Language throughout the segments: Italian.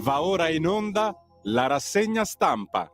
Va ora in onda la rassegna stampa.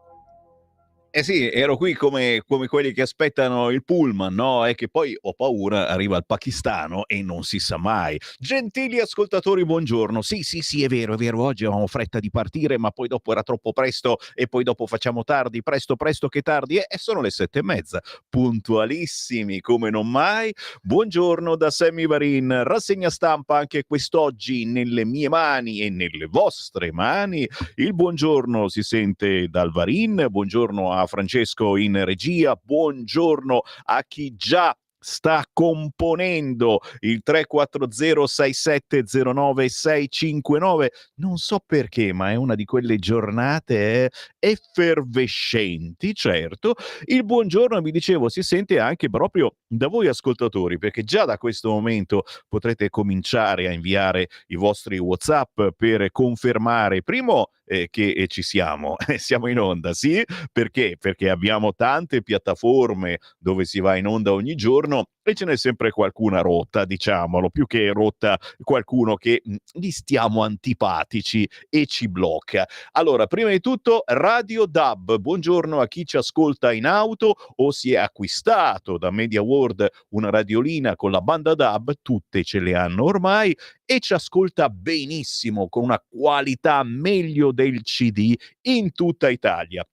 Eh sì, ero qui come quelli che aspettano il pullman, no? E che poi ho paura, arriva il pakistano e non si sa mai. Gentili ascoltatori, buongiorno. Sì, è vero, oggi avevamo fretta di partire, ma poi dopo era troppo presto e poi dopo facciamo tardi, presto che tardi. E sono le 7:30, puntualissimi come non mai. Buongiorno da Sammy Varin, rassegna stampa anche quest'oggi nelle mie mani e nelle vostre mani. Il buongiorno si sente dal Varin, buongiorno a Francesco in regia, buongiorno a chi già sta componendo il 3406709 non so perché, ma è una di quelle giornate effervescenti, certo. Il buongiorno, vi dicevo, si sente anche proprio da voi ascoltatori, perché già da questo momento potrete cominciare a inviare i vostri WhatsApp per confermare primo che ci siamo in onda, sì, perché abbiamo tante piattaforme dove si va in onda ogni giorno e ce n'è sempre qualcuna rotta, diciamolo, più che rotta qualcuno che gli stiamo antipatici e ci blocca. Allora, prima di tutto Radio DAB, buongiorno a chi ci ascolta in auto o si è acquistato da Media World una radiolina con la banda DAB, tutte ce le hanno ormai e ci ascolta benissimo con una qualità meglio del CD in tutta Italia.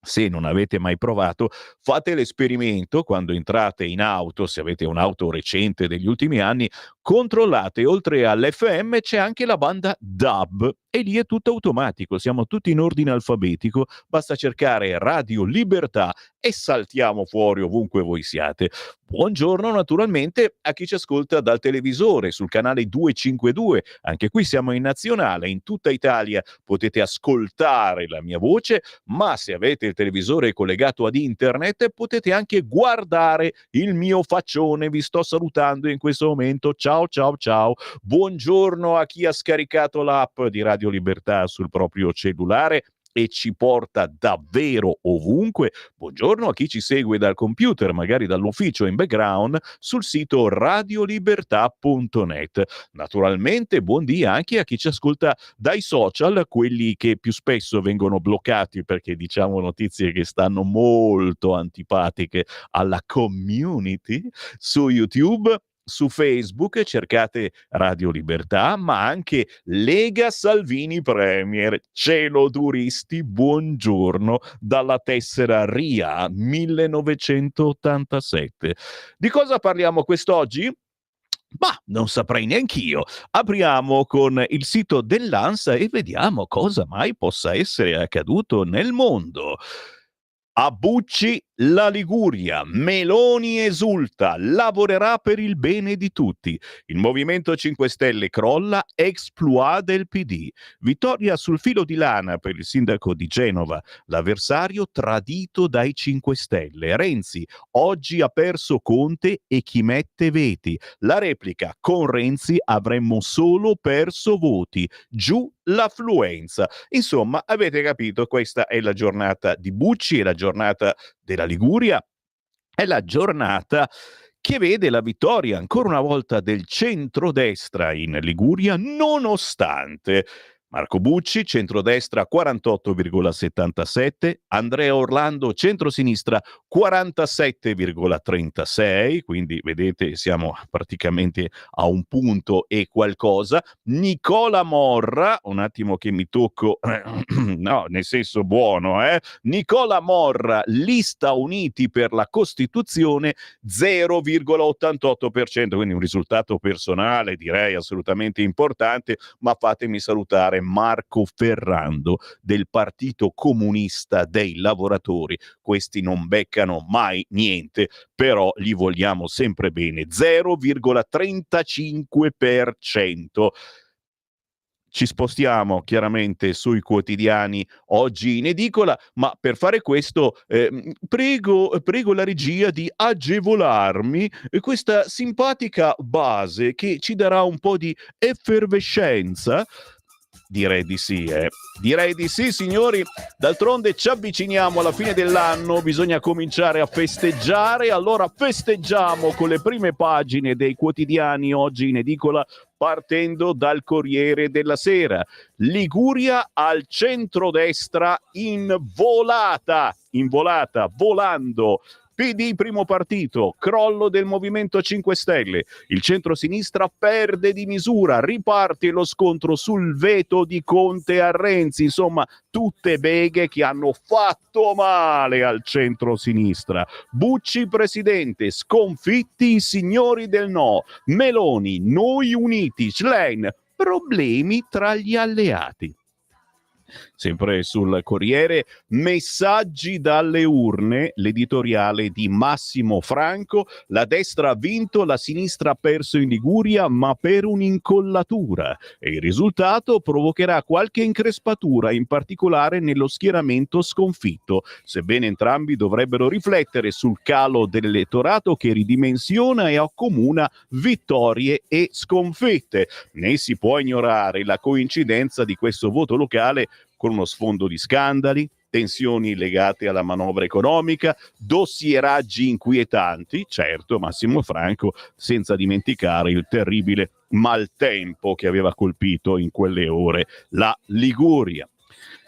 Se non avete mai provato, fate l'esperimento quando entrate in auto, se avete un'auto recente degli ultimi anni, controllate, oltre all'FM c'è anche la banda DAB e lì è tutto automatico, siamo tutti in ordine alfabetico, basta cercare Radio Libertà e saltiamo fuori ovunque voi siate. Buongiorno naturalmente a chi ci ascolta dal televisore sul canale 252, anche qui siamo in nazionale, in tutta Italia potete ascoltare la mia voce, ma se avete il televisore collegato ad internet potete anche guardare il mio faccione. Vi sto salutando in questo momento. Ciao. Buongiorno a chi ha scaricato l'app di Radio Libertà sul proprio cellulare e ci porta davvero ovunque. Buongiorno a chi ci segue dal computer, magari dall'ufficio in background, sul sito radiolibertà.net. Naturalmente buondì anche a chi ci ascolta dai social, quelli che più spesso vengono bloccati perché diciamo notizie che stanno molto antipatiche alla community, su YouTube, su Facebook cercate Radio Libertà, ma anche Lega Salvini Premier. Cielo duristi, buongiorno dalla tessera RIA 1987. Di cosa parliamo quest'oggi? Bah, non saprei neanch'io. Apriamo con il sito dell'ANSA e vediamo cosa mai possa essere accaduto nel mondo. A Bucci la Liguria, Meloni esulta, lavorerà per il bene di tutti. Il Movimento 5 Stelle crolla, exploit del PD. Vittoria sul filo di lana per il sindaco di Genova, l'avversario tradito dai 5 Stelle. Renzi, oggi ha perso Conte e chi mette veti. La replica, con Renzi avremmo solo perso voti. Giù l'affluenza. Insomma, avete capito, questa è la giornata di Bucci, è la giornata della Liguria, è la giornata che vede la vittoria ancora una volta del centrodestra in Liguria, nonostante Marco Bucci, centrodestra 48,77, Andrea Orlando, centrosinistra 47,36, quindi vedete siamo praticamente a un punto e qualcosa. Nicola Morra, un attimo che mi tocco, no, nel senso buono, Nicola Morra, lista Uniti per la Costituzione 0,88%, quindi un risultato personale direi assolutamente importante, ma fatemi salutare Marco Ferrando del Partito Comunista dei Lavoratori. Questi non beccano mai niente, però gli vogliamo sempre bene. 0,35%. Ci spostiamo chiaramente sui quotidiani oggi in edicola, ma per fare questo prego la regia di agevolarmi questa simpatica base che ci darà un po' di effervescenza. Direi di sì, Direi di sì, signori. D'altronde ci avviciniamo alla fine dell'anno, bisogna cominciare a festeggiare. Allora festeggiamo con le prime pagine dei quotidiani oggi in edicola, partendo dal Corriere della Sera. Liguria al centrodestra in volata, volando. PD primo partito, crollo del Movimento 5 Stelle, il centro-sinistra perde di misura, riparte lo scontro sul veto di Conte a Renzi, insomma tutte beghe che hanno fatto male al centro-sinistra. Bucci presidente, sconfitti i signori del no, Meloni, noi uniti, Schlein, problemi tra gli alleati. Sempre sul Corriere, messaggi dalle urne, l'editoriale di Massimo Franco, la destra ha vinto, la sinistra ha perso in Liguria, ma per un'incollatura, e il risultato provocherà qualche increspatura, in particolare nello schieramento sconfitto, sebbene entrambi dovrebbero riflettere sul calo dell'elettorato che ridimensiona e accomuna vittorie e sconfitte. Né si può ignorare la coincidenza di questo voto locale con uno sfondo di scandali, tensioni legate alla manovra economica, dossieraggi inquietanti, certo Massimo Franco, senza dimenticare il terribile maltempo che aveva colpito in quelle ore la Liguria.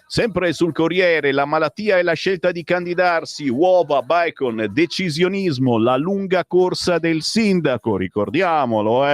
Sempre sul Corriere, la malattia e la scelta di candidarsi, uova, bacon, decisionismo, la lunga corsa del sindaco, ricordiamolo,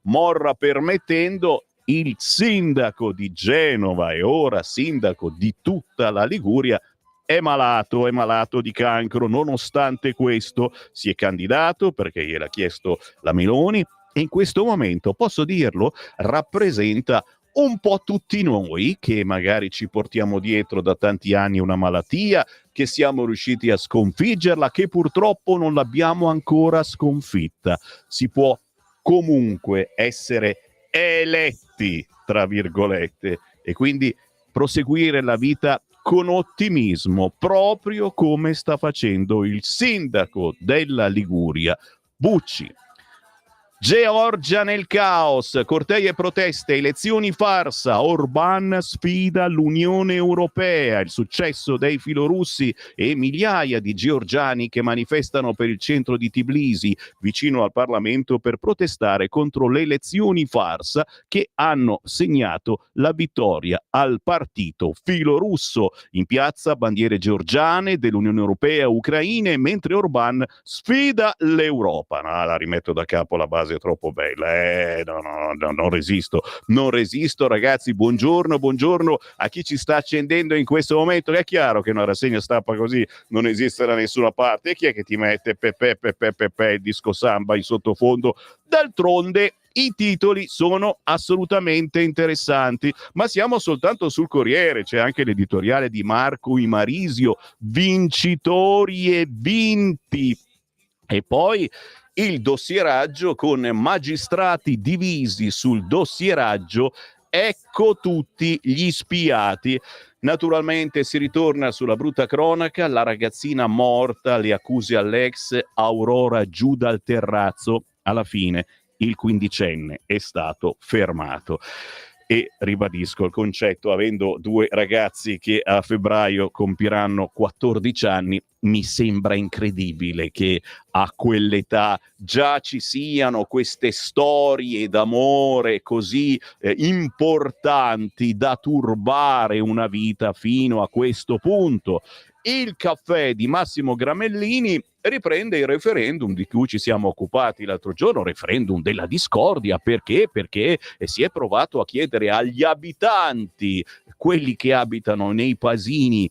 Morra permettendo, il sindaco di Genova e ora sindaco di tutta la Liguria è malato di cancro. Nonostante questo si è candidato perché gliel'ha chiesto la Meloni e in questo momento, posso dirlo, rappresenta un po' tutti noi che magari ci portiamo dietro da tanti anni una malattia, che siamo riusciti a sconfiggerla, che purtroppo non l'abbiamo ancora sconfitta. Si può comunque essere eletti, tra virgolette, e quindi proseguire la vita con ottimismo, proprio come sta facendo il sindaco della Liguria, Bucci. Georgia nel caos, cortei e proteste, elezioni farsa, Orbán sfida l'Unione Europea, il successo dei filorussi e migliaia di georgiani che manifestano per il centro di Tbilisi, vicino al Parlamento, per protestare contro le elezioni farsa che hanno segnato la vittoria al partito filorusso. In piazza bandiere georgiane, dell'Unione Europea, ucraine, mentre Orbán sfida l'Europa. No, la rimetto da capo la base è troppo bella, non resisto ragazzi. Buongiorno a chi ci sta accendendo in questo momento. È chiaro che una rassegna stampa così non esiste da nessuna parte, e chi è che ti mette il disco samba in sottofondo? D'altronde i titoli sono assolutamente interessanti, ma siamo soltanto sul Corriere, c'è anche l'editoriale di Marco Imarisio, vincitori e vinti, e poi il dossieraggio con magistrati divisi sul dossieraggio, ecco tutti gli spiati. Naturalmente si ritorna sulla brutta cronaca, la ragazzina morta, le accuse all'ex, Aurora giù dal terrazzo, alla fine il quindicenne è stato fermato. E ribadisco il concetto, avendo due ragazzi che a febbraio compiranno 14 anni, mi sembra incredibile che a quell'età già ci siano queste storie d'amore così importanti da turbare una vita fino a questo punto. Il caffè di Massimo Gramellini riprende il referendum di cui ci siamo occupati l'altro giorno, referendum della discordia. Perché? Perché si è provato a chiedere agli abitanti, quelli che abitano nei paesini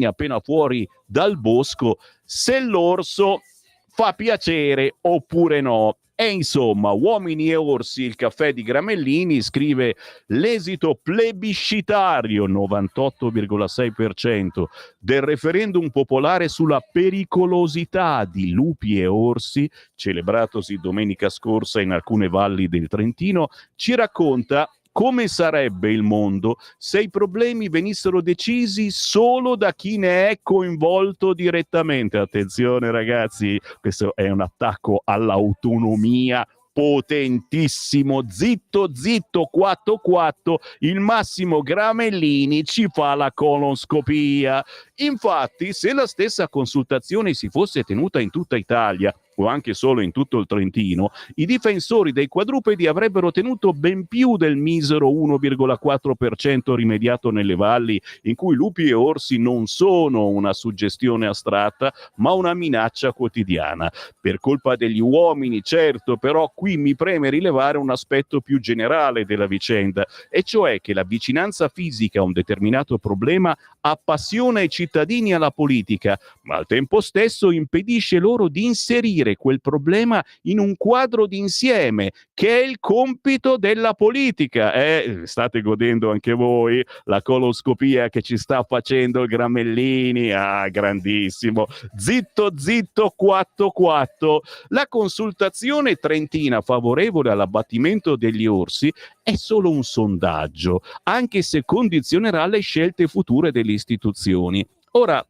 appena fuori dal bosco, se l'orso fa piacere oppure no. E insomma, uomini e orsi, il caffè di Gramellini scrive: l'esito plebiscitario, 98,6%, del referendum popolare sulla pericolosità di lupi e orsi, celebratosi domenica scorsa in alcune valli del Trentino, ci racconta come sarebbe il mondo se i problemi venissero decisi solo da chi ne è coinvolto direttamente. Attenzione ragazzi, questo è un attacco all'autonomia potentissimo, zitto zitto 4 il Massimo Gramellini ci fa la colonscopia. Infatti, se la stessa consultazione si fosse tenuta in tutta Italia o anche solo in tutto il Trentino, i difensori dei quadrupedi avrebbero ottenuto ben più del misero 1,4% rimediato nelle valli, in cui lupi e orsi non sono una suggestione astratta, ma una minaccia quotidiana. Per colpa degli uomini, certo, però qui mi preme rilevare un aspetto più generale della vicenda, e cioè che la vicinanza fisica a un determinato problema appassiona i cittadini alla politica, ma al tempo stesso impedisce loro di inserire quel problema in un quadro d'insieme, che è il compito della politica. State godendo anche voi la coloscopia che ci sta facendo il Gramellini? Ah, grandissimo. Zitto zitto 4. La consultazione trentina favorevole all'abbattimento degli orsi è solo un sondaggio, anche se condizionerà le scelte future delle istituzioni. Ora,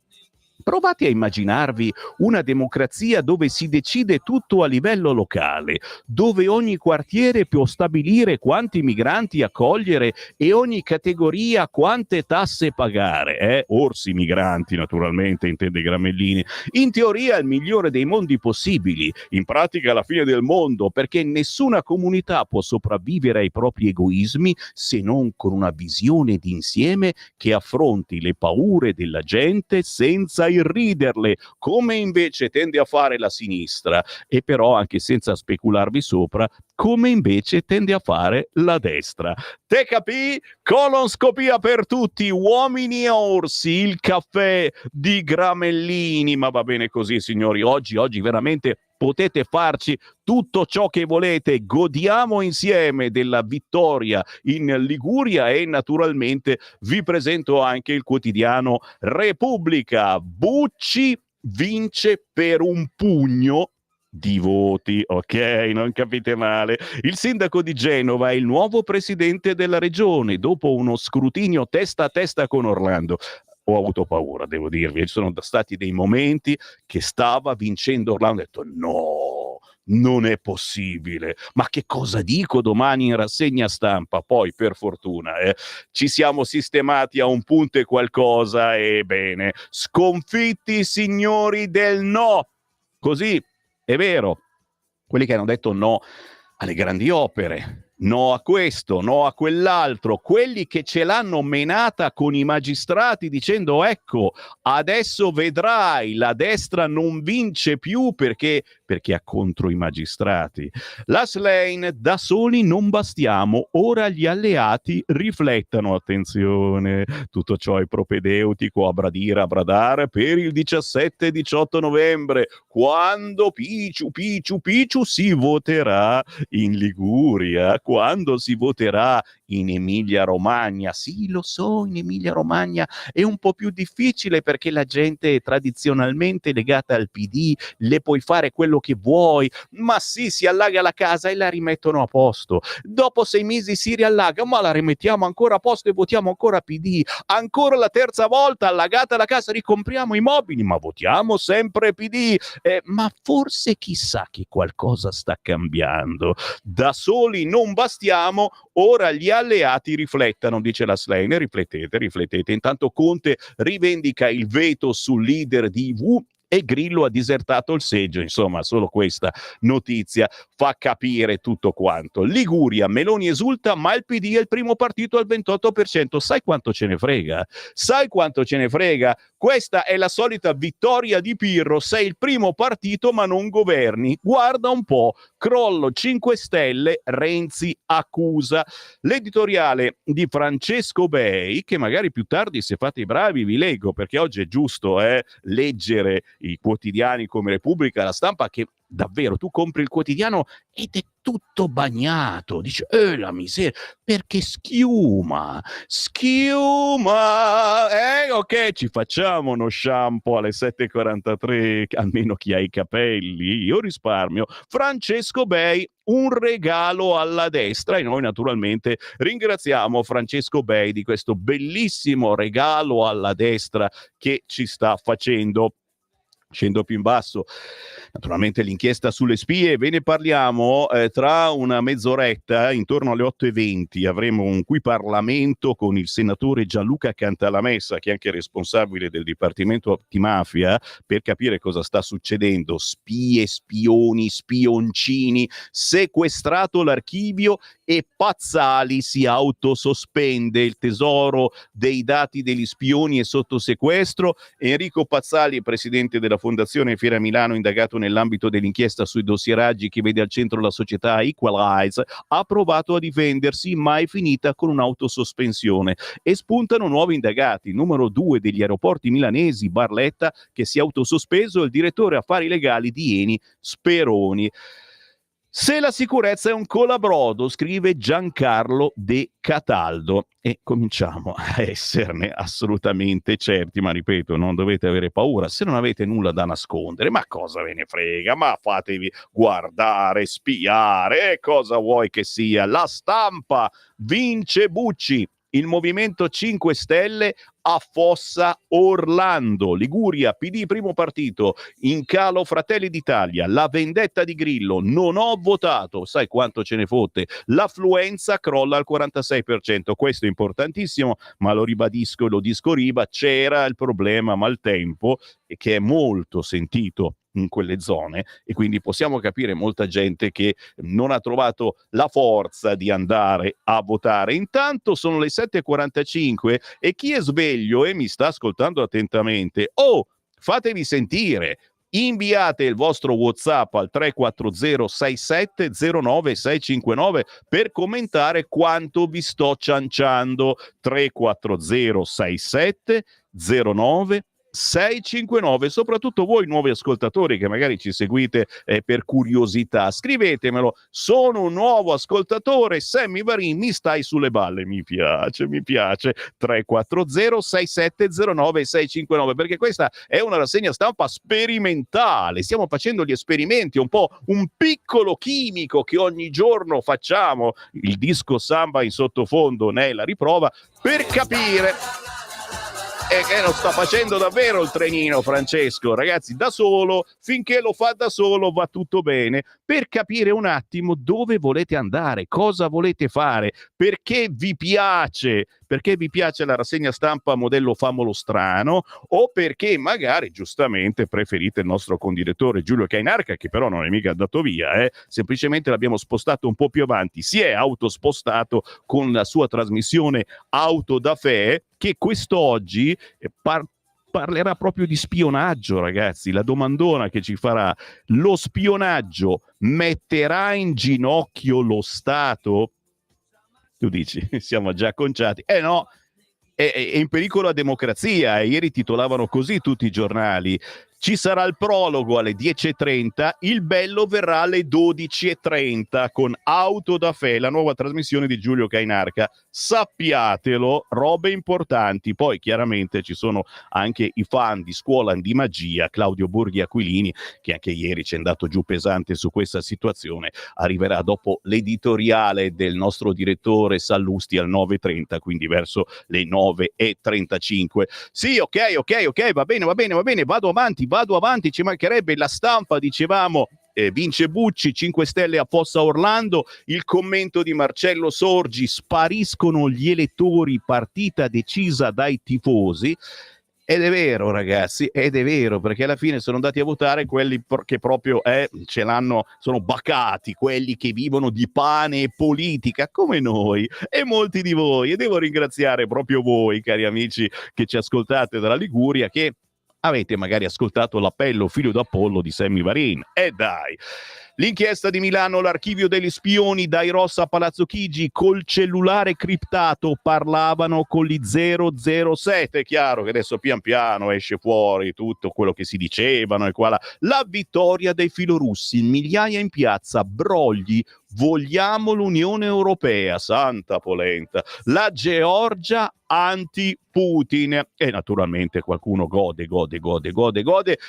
provate a immaginarvi una democrazia dove si decide tutto a livello locale, dove ogni quartiere può stabilire quanti migranti accogliere e ogni categoria quante tasse pagare. Orsi migranti, naturalmente, intende Gramellini. In teoria è il migliore dei mondi possibili, in pratica la fine del mondo, perché nessuna comunità può sopravvivere ai propri egoismi se non con una visione d'insieme che affronti le paure della gente senza irriderle, come invece tende a fare la sinistra, e però anche senza specularvi sopra, come invece tende a fare la destra. Te capì? Colonscopia per tutti, uomini e orsi, il caffè di Gramellini. Ma va bene così, signori, oggi veramente potete farci tutto ciò che volete, godiamo insieme della vittoria in Liguria, e naturalmente vi presento anche il quotidiano Repubblica. Bucci vince per un pugno di voti, ok? Non capite male. Il sindaco di Genova è il nuovo presidente della regione dopo uno scrutinio testa a testa con Orlando. Ho avuto paura, devo dirvi, ci sono stati dei momenti che stava vincendo Orlando, ho detto no, non è possibile, ma che cosa dico domani in rassegna stampa? Poi per fortuna ci siamo sistemati a un punto e qualcosa, e bene, sconfitti i signori del no, così è vero, quelli che hanno detto no alle grandi opere, no a questo, no a quell'altro, quelli che ce l'hanno menata con i magistrati dicendo ecco, adesso vedrai, la destra non vince più perché ha contro i magistrati. La Schlein, da soli non bastiamo, ora gli alleati riflettano, attenzione, tutto ciò è propedeutico a bradare per il 17 e 18 novembre, quando Picciu si voterà in Liguria, quando si voterà in Emilia-Romagna. Sì, lo so, in Emilia-Romagna è un po' più difficile perché la gente è tradizionalmente legata al PD, le puoi fare quello che vuoi, ma sì, si allaga la casa e la rimettono a posto. Dopo 6 mesi si riallaga, ma la rimettiamo ancora a posto e votiamo ancora PD. Ancora la terza volta, allagata la casa, ricompriamo i mobili, ma votiamo sempre PD. Ma forse chissà che qualcosa sta cambiando. Da soli non bastiamo, ora gli alleati riflettano, dice la Schlein. Riflettete. Intanto Conte rivendica il veto sul leader di IV e Grillo ha disertato il seggio. Insomma, solo questa notizia fa capire tutto quanto. Liguria, Meloni esulta, ma il PD è il primo partito al 28%. Sai quanto ce ne frega? Questa è la solita vittoria di Pirro. Sei il primo partito ma non governi. Guarda un po', crollo 5 Stelle, Renzi accusa. L'editoriale di Francesco Bei, che magari più tardi, se fate i bravi, vi leggo, perché oggi è giusto leggere i quotidiani come Repubblica, La Stampa, che davvero tu compri il quotidiano ed è tutto bagnato, dice la miseria, perché schiuma, ok, ci facciamo uno shampoo alle 7:43, almeno chi ha i capelli, io risparmio. Francesco Bei, un regalo alla destra, e noi naturalmente ringraziamo Francesco Bei di questo bellissimo regalo alla destra che ci sta facendo. Scendo più in basso, naturalmente l'inchiesta sulle spie, ve ne parliamo tra una mezz'oretta, intorno alle 8:20 avremo un qui Parlamento con il senatore Gianluca Cantalamessa, che è anche responsabile del Dipartimento Antimafia, per capire cosa sta succedendo. Spie, spioni, spioncini, sequestrato l'archivio e Pazzali si autosospende, il tesoro dei dati degli spioni è sotto sequestro. Enrico Pazzali, presidente della Fondazione Fiera Milano, indagato nell'ambito dell'inchiesta sui dossieraggi che vede al centro la società Equalize, ha provato a difendersi, ma è finita con un'autosospensione. E spuntano nuovi indagati. Numero 2 degli aeroporti milanesi, Barletta, che si è autosospeso, e il direttore affari legali di Eni, Speroni. Se la sicurezza è un colabrodo, scrive Giancarlo De Cataldo, e cominciamo a esserne assolutamente certi, ma ripeto, non dovete avere paura, se non avete nulla da nascondere, ma cosa ve ne frega, ma fatevi guardare, spiare, e cosa vuoi che sia? La Stampa, vince Bucci, il Movimento 5 Stelle affossa Orlando, Liguria, PD primo partito, in calo Fratelli d'Italia, la vendetta di Grillo, non ho votato, sai quanto ce ne fotte, l'affluenza crolla al 46%, questo è importantissimo, ma lo ribadisco e lo disco, c'era il problema maltempo, che è molto sentito in quelle zone, e quindi possiamo capire molta gente che non ha trovato la forza di andare a votare. Intanto sono le 7:45 e chi è sveglio e mi sta ascoltando attentamente, fatevi sentire, inviate il vostro WhatsApp al 340 67 09 659 per commentare quanto vi sto cianciando. 340 67 09 659, soprattutto voi nuovi ascoltatori che magari ci seguite per curiosità, scrivetemelo, sono un nuovo ascoltatore, Sammy Varin, mi stai sulle balle, mi piace, 340 6709 659, perché questa è una rassegna stampa sperimentale, stiamo facendo gli esperimenti, un po' un piccolo chimico che ogni giorno facciamo, il disco samba in sottofondo ne è la riprova, per capire. E che lo sta facendo davvero il trenino, Francesco, ragazzi, da solo, finché lo fa da solo va tutto bene, per capire un attimo dove volete andare, cosa volete fare, perché vi piace la rassegna stampa modello Famolo Strano, o perché magari giustamente preferite il nostro condirettore Giulio Cainarca, che però non è mica andato via, semplicemente l'abbiamo spostato un po' più avanti, si è autospostato con la sua trasmissione Auto da Fe, che quest'oggi parlerà proprio di spionaggio, ragazzi. La domandona che ci farà: lo spionaggio metterà in ginocchio lo Stato? Tu dici, siamo già conciati. No, è in pericolo la democrazia, e ieri titolavano così tutti i giornali. Ci sarà il prologo alle 10:30, il bello verrà alle 12:30 con Auto da Fe, la nuova trasmissione di Giulio Cainarca. Sappiatelo, robe importanti. Poi chiaramente ci sono anche i fan di Scuola di Magia, Claudio Borghi Aquilini, che anche ieri ci è andato giù pesante su questa situazione. Arriverà dopo l'editoriale del nostro direttore Sallusti al 9:30, quindi verso le 9:35. Sì, ok, va bene, vado avanti, ci mancherebbe. La Stampa, dicevamo, vince Bucci, 5 Stelle a Fossa Orlando, il commento di Marcello Sorgi, spariscono gli elettori, partita decisa dai tifosi. Ed è vero, ragazzi, perché alla fine sono andati a votare quelli che proprio ce l'hanno, sono bacati, quelli che vivono di pane e politica, come noi e molti di voi, e devo ringraziare proprio voi, cari amici che ci ascoltate dalla Liguria, che avete magari ascoltato l'appello Figlio d'Apollo di Sammy Varin. Dai! L'inchiesta di Milano, l'archivio degli spioni, dai Rossa a Palazzo Chigi, col cellulare criptato parlavano con gli 007. È chiaro che adesso pian piano esce fuori tutto quello che si dicevano e qua là. La vittoria dei filorussi, migliaia in piazza, brogli, vogliamo l'Unione Europea, santa polenta. La Georgia anti-Putin, e naturalmente qualcuno gode.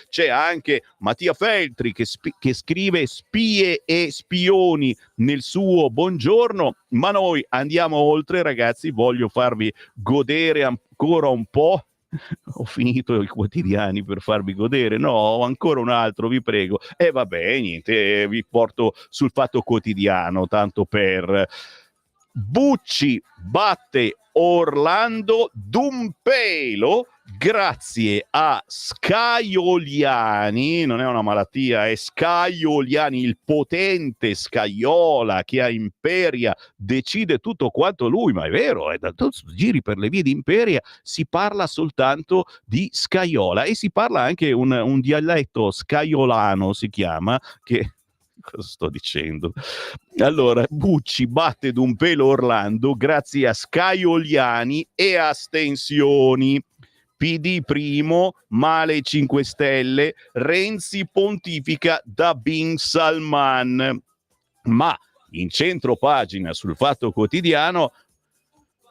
C'è anche Mattia Feltri che scrive spie e spioni nel suo buongiorno, ma noi andiamo oltre, ragazzi. Voglio farvi godere ancora un po' Ho finito i quotidiani per farvi godere. No, ho ancora un altro, vi prego. E vabbè, niente, vi porto sul Fatto Quotidiano, tanto per... Bucci batte Orlando d'un pelo grazie a Scaioliani, non è una malattia, è Scaioliani, il potente Scaiola che a Imperia decide tutto quanto lui, ma è vero, da giri per le vie di Imperia si parla soltanto di Scaiola e si parla anche un dialetto scaiolano, si chiama, che... Cosa sto dicendo? Allora, Bucci batte d'un pelo Orlando grazie a Scaioliani e astensioni. PD primo, male 5 Stelle, Renzi pontifica da Bin Salman. Ma in centro pagina sul Fatto Quotidiano,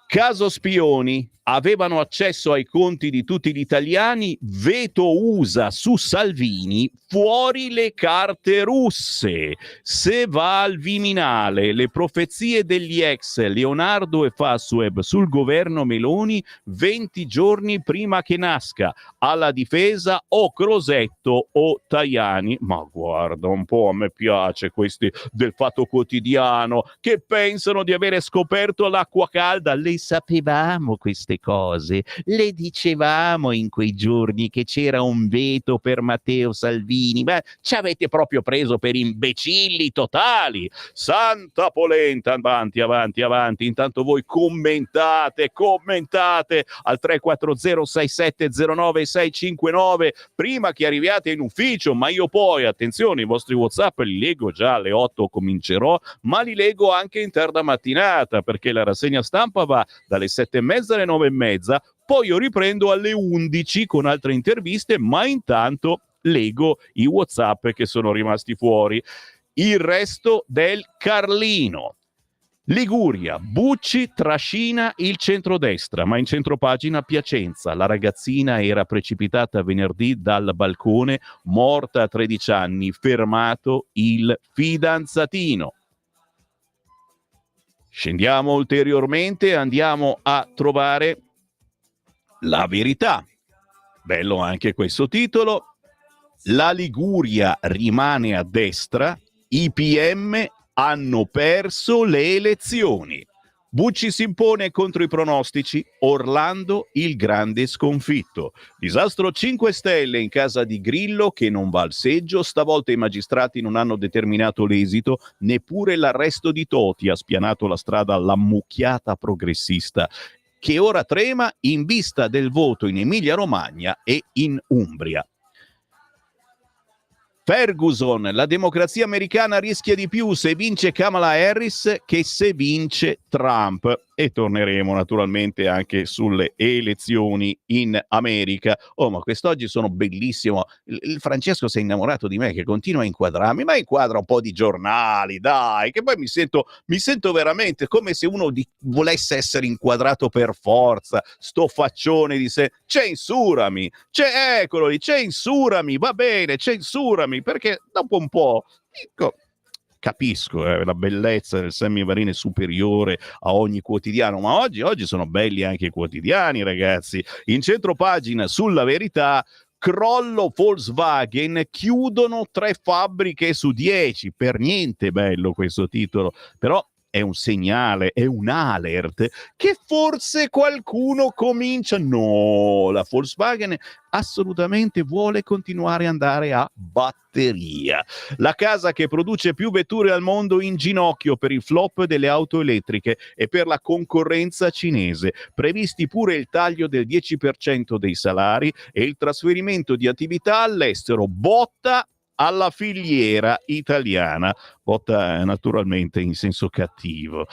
caso spioni, avevano accesso ai conti di tutti gli italiani, veto USA su Salvini, fuori le carte russe. Se va al Viminale, le profezie degli ex Leonardo e Fasueb sul governo Meloni 20 giorni prima che nasca, alla difesa o Crosetto o Tajani. Ma guarda un po', a me piace questi del Fatto Quotidiano che pensano di avere scoperto l'acqua calda. Le sapevamo queste cose, le dicevamo in quei giorni che c'era un veto per Matteo Salvini, ma ci avete proprio preso per imbecilli totali. Santa polenta, avanti, avanti, avanti. Intanto voi commentate al 3406709659 prima che arriviate in ufficio, ma io poi, attenzione, i vostri WhatsApp li leggo già alle 8, comincerò, ma li leggo anche in tarda mattinata, perché la rassegna stampa va dalle 7:30 alle 9:30, poi io riprendo alle 11 con altre interviste, ma intanto leggo i WhatsApp che sono rimasti fuori. Il resto del Carlino. Liguria, Bucci trascina il centrodestra, ma in centropagina Piacenza. La ragazzina era precipitata venerdì dal balcone, morta a 13 anni, fermato il fidanzatino. Scendiamo ulteriormente, andiamo a trovare La Verità. Bello anche questo titolo. La Liguria rimane a destra, i PM hanno perso le elezioni. Bucci si impone contro i pronostici, Orlando il grande sconfitto. Disastro 5 Stelle in casa di Grillo che non va al seggio, stavolta i magistrati non hanno determinato l'esito, neppure l'arresto di Toti ha spianato la strada all'ammucchiata progressista, che ora trema in vista del voto in Emilia-Romagna e in Umbria. Ferguson, la democrazia americana rischia di più se vince Kamala Harris che se vince Trump. E torneremo naturalmente anche sulle elezioni in America. Oh, ma quest'oggi sono bellissimo. Il Francesco si è innamorato di me, che continua a inquadrarmi, ma inquadra un po' di giornali, dai, che poi mi sento veramente come se uno volesse essere inquadrato per forza. Sto faccione di sé. Censurami, eccolo lì, censurami, va bene, censurami, perché dopo un po' dico... Capisco la bellezza del semivarine superiore a ogni quotidiano, ma oggi sono belli anche i quotidiani, ragazzi. In centropagina sulla Verità, crollo Volkswagen, chiudono 3 fabbriche su 10. Per niente bello questo titolo, però è un segnale, è un alert che forse qualcuno comincia. No, la Volkswagen assolutamente vuole continuare ad andare a batteria. La casa che produce più vetture al mondo in ginocchio per il flop delle auto elettriche e per la concorrenza cinese. Previsti pure il taglio del 10% dei salari e il trasferimento di attività all'estero. Botta alla filiera italiana. Botta naturalmente in senso cattivo.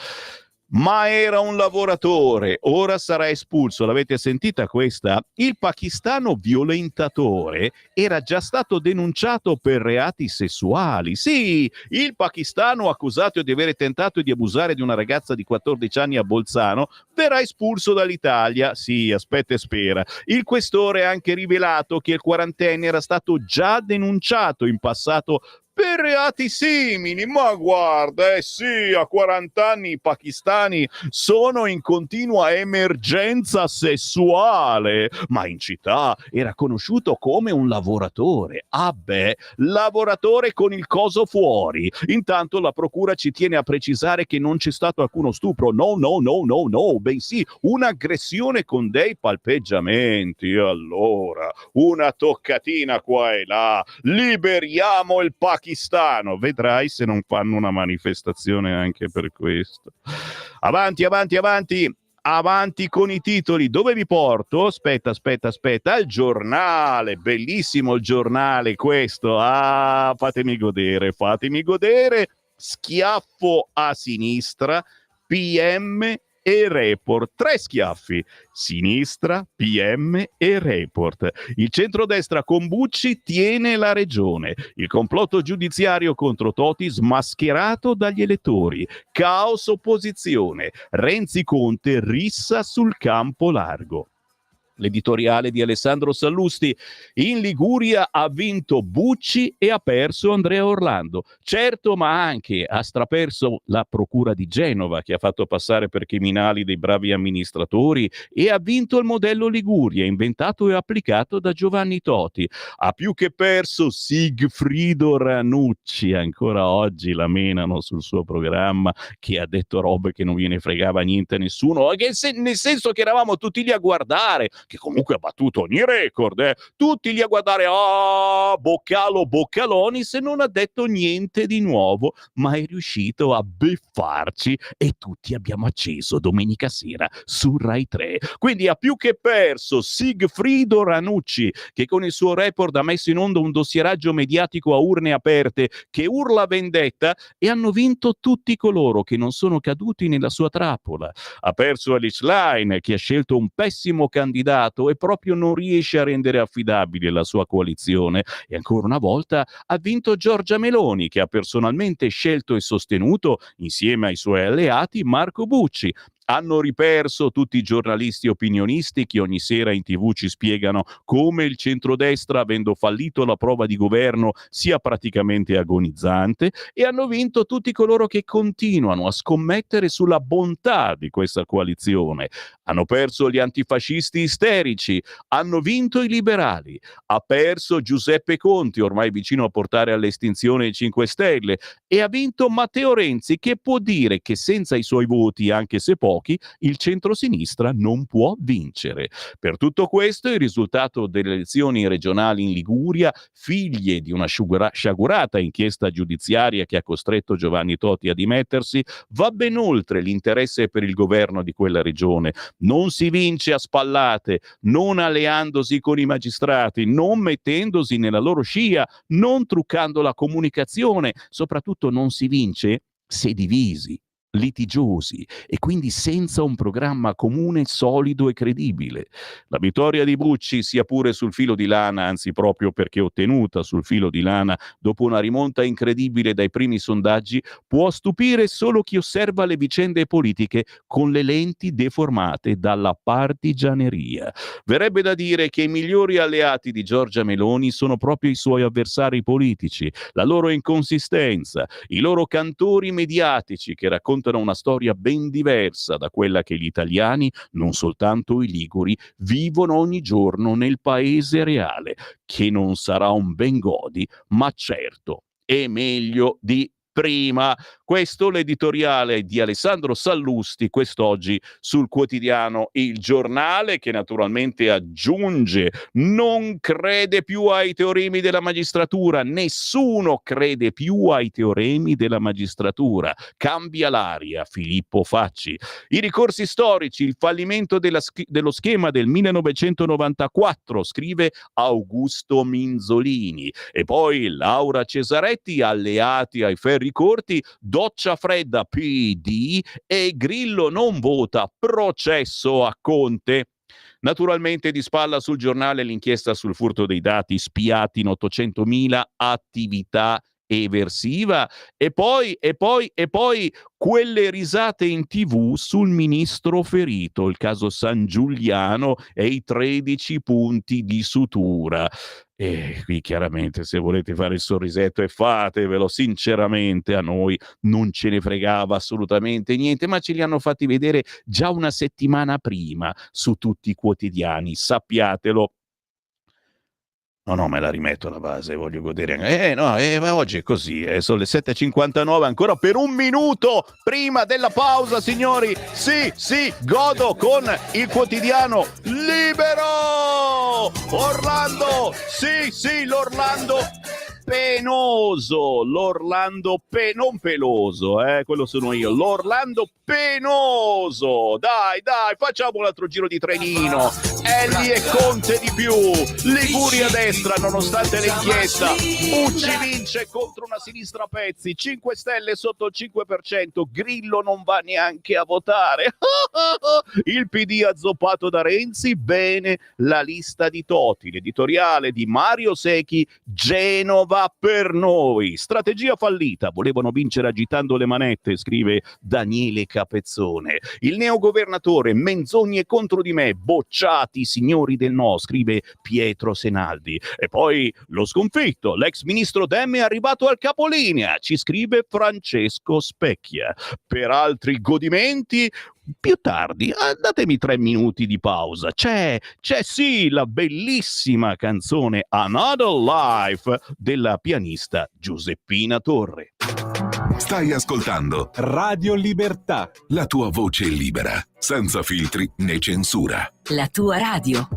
Ma era un lavoratore, ora sarà espulso. L'avete sentita questa? Il pakistano violentatore era già stato denunciato per reati sessuali. Sì, il pakistano accusato di aver tentato di abusare di una ragazza di 14 anni a Bolzano verrà espulso dall'Italia. Sì, aspetta e spera. Il questore ha anche rivelato che il quarantenne era stato già denunciato in passato per reati simili. Ma guarda, sì, a 40 anni i pakistani sono in continua emergenza sessuale, ma in città era conosciuto come un lavoratore. Ah beh, lavoratore con il coso fuori. Intanto la procura ci tiene a precisare che non c'è stato alcuno stupro, no, bensì un'aggressione con dei palpeggiamenti. Allora, una toccatina qua e là, liberiamo il pakistano. Vedrai se non fanno una manifestazione anche per questo. Avanti, avanti, avanti. Avanti con i titoli. Dove vi porto? Aspetta. Il giornale, bellissimo il giornale questo. Ah, fatemi godere. Schiaffo a sinistra, PM e Report. 3 schiaffi. Sinistra, PM e Report. Il centrodestra con Bucci tiene la regione. Il complotto giudiziario contro Toti smascherato dagli elettori. Caos opposizione. Renzi Conte rissa sul campo largo. L'editoriale di Alessandro Sallusti: in Liguria ha vinto Bucci e ha perso Andrea Orlando. Certo, ma anche ha straperso la procura di Genova, che ha fatto passare per criminali dei bravi amministratori, e ha vinto il modello Liguria, inventato e applicato da Giovanni Toti. Ha più che perso Sigfrido Ranucci, ancora oggi la menano sul suo programma, che ha detto robe che non gliene fregava niente a nessuno, nel senso che eravamo tutti lì a guardare, che comunque ha battuto ogni record, tutti lì a guardare, Boccaloni, se non ha detto niente di nuovo, ma è riuscito a beffarci e tutti abbiamo acceso domenica sera su Rai 3. Quindi ha più che perso Sigfrido Ranucci, che con il suo report ha messo in onda un dossieraggio mediatico a urne aperte che urla vendetta, e hanno vinto tutti coloro che non sono caduti nella sua trappola. Ha perso Alice Line, che ha scelto un pessimo candidato e proprio non riesce a rendere affidabile la sua coalizione, e ancora una volta ha vinto Giorgia Meloni, che ha personalmente scelto e sostenuto, insieme ai suoi alleati, Marco Bucci. Hanno riperso tutti i giornalisti opinionisti che ogni sera in TV ci spiegano come il centrodestra, avendo fallito la prova di governo, sia praticamente agonizzante, e hanno vinto tutti coloro che continuano a scommettere sulla bontà di questa coalizione. Hanno perso gli antifascisti isterici, hanno vinto i liberali, ha perso Giuseppe Conte, ormai vicino a portare all'estinzione i 5 Stelle, e ha vinto Matteo Renzi, che può dire che senza i suoi voti, anche se pochi, il centrosinistra non può vincere. Per tutto questo, il risultato delle elezioni regionali in Liguria, figlie di una sciagurata inchiesta giudiziaria che ha costretto Giovanni Toti a dimettersi, va ben oltre l'interesse per il governo di quella regione. Non si vince a spallate, non alleandosi con i magistrati, non mettendosi nella loro scia, non truccando la comunicazione, soprattutto non si vince se divisi, litigiosi e quindi senza un programma comune solido e credibile. La vittoria di Bucci, sia pure sul filo di lana, anzi proprio perché ottenuta sul filo di lana dopo una rimonta incredibile dai primi sondaggi, può stupire solo chi osserva le vicende politiche con le lenti deformate dalla partigianeria. Verrebbe da dire che i migliori alleati di Giorgia Meloni sono proprio i suoi avversari politici, la loro inconsistenza, i loro cantori mediatici che raccontano una storia ben diversa da quella che gli italiani, non soltanto i liguri, vivono ogni giorno nel paese reale, che non sarà un Bengodi, ma certo è meglio di prima. Questo l'editoriale di Alessandro Sallusti quest'oggi sul quotidiano Il Giornale, che naturalmente aggiunge: non crede più ai teoremi della magistratura, nessuno crede più ai teoremi della magistratura. Cambia l'aria, Filippo Facci. I ricorsi storici, il fallimento dello schema del 1994, scrive Augusto Minzolini. E poi Laura Cesaretti, alleati ai ferri corti, doccia fredda PD e Grillo non vota, processo a Conte. Naturalmente di spalla sul Giornale l'inchiesta sul furto dei dati spiati in 800.000 attività eversiva, e poi quelle risate in TV sul ministro ferito, il caso San Giuliano e i 13 punti di sutura. E qui chiaramente, se volete fare il sorrisetto, e fatevelo, sinceramente a noi non ce ne fregava assolutamente niente, ma ce li hanno fatti vedere già una settimana prima su tutti i quotidiani, sappiatelo. No, me la rimetto la base, voglio godere. No, ma oggi è così, sono le 7:59, ancora per un minuto prima della pausa, signori. Sì, godo con il quotidiano Libero! Orlando! Sì, l'Orlando penoso, non peloso, quello sono io, l'Orlando penoso. Dai, facciamo un altro giro di trenino. Elli e Conte di più, Liguria a destra nonostante l'inchiesta, Bucci vince contro una sinistra a pezzi, 5 Stelle sotto il 5%, Grillo non va neanche a votare. Il PD azzoppato da Renzi, bene la lista di Toti, l'editoriale di Mario Secchi, Genova per noi, strategia fallita, volevano vincere agitando le manette, scrive Daniele Capezzone. Il neogovernatore, menzogne contro di me, bocciati signori del no, scrive Pietro Senaldi. E poi lo sconfitto, l'ex ministro Demme è arrivato al capolinea, ci scrive Francesco Specchia. Per altri godimenti più tardi, datemi 3 minuti di pausa. C'è sì la bellissima canzone Another Life della pianista Giuseppina Torre. Stai ascoltando Radio Libertà. la tua voce libera, senza filtri né censura. La tua radio.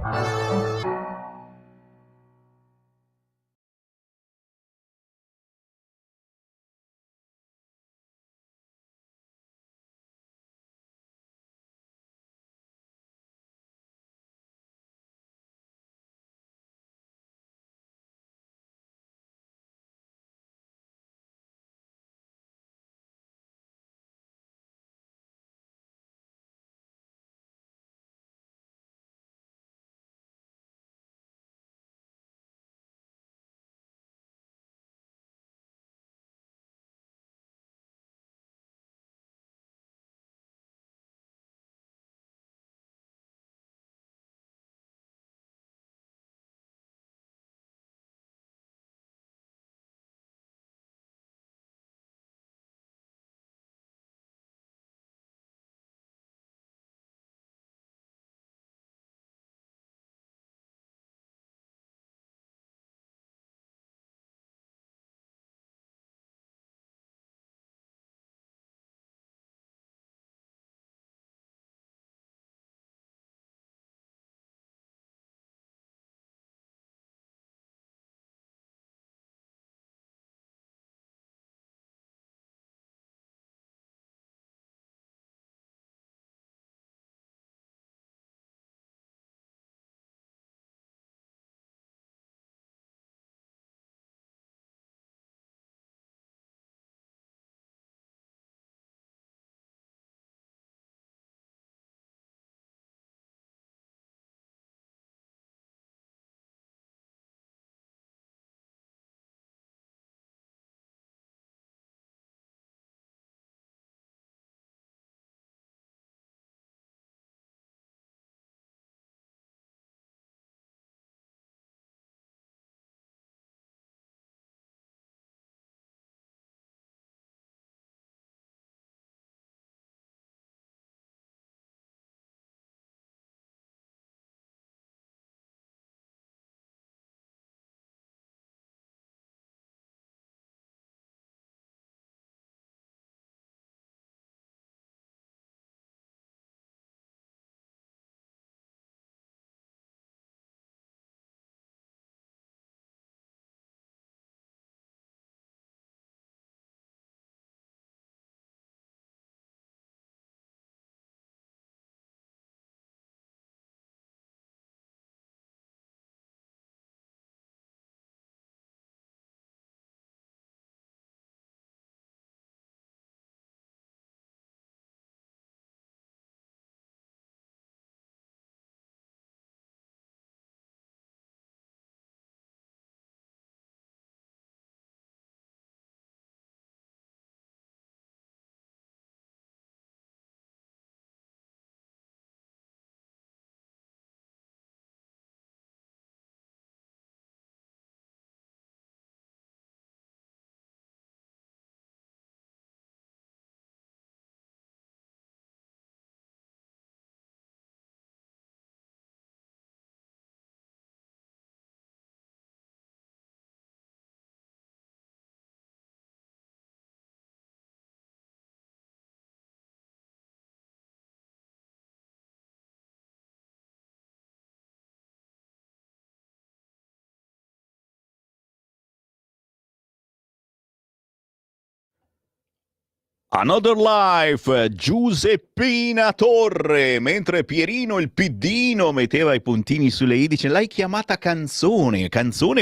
Another Life, Giuseppina Torre, mentre Pierino il Piddino metteva i puntini sulle i, dice l'hai chiamata canzone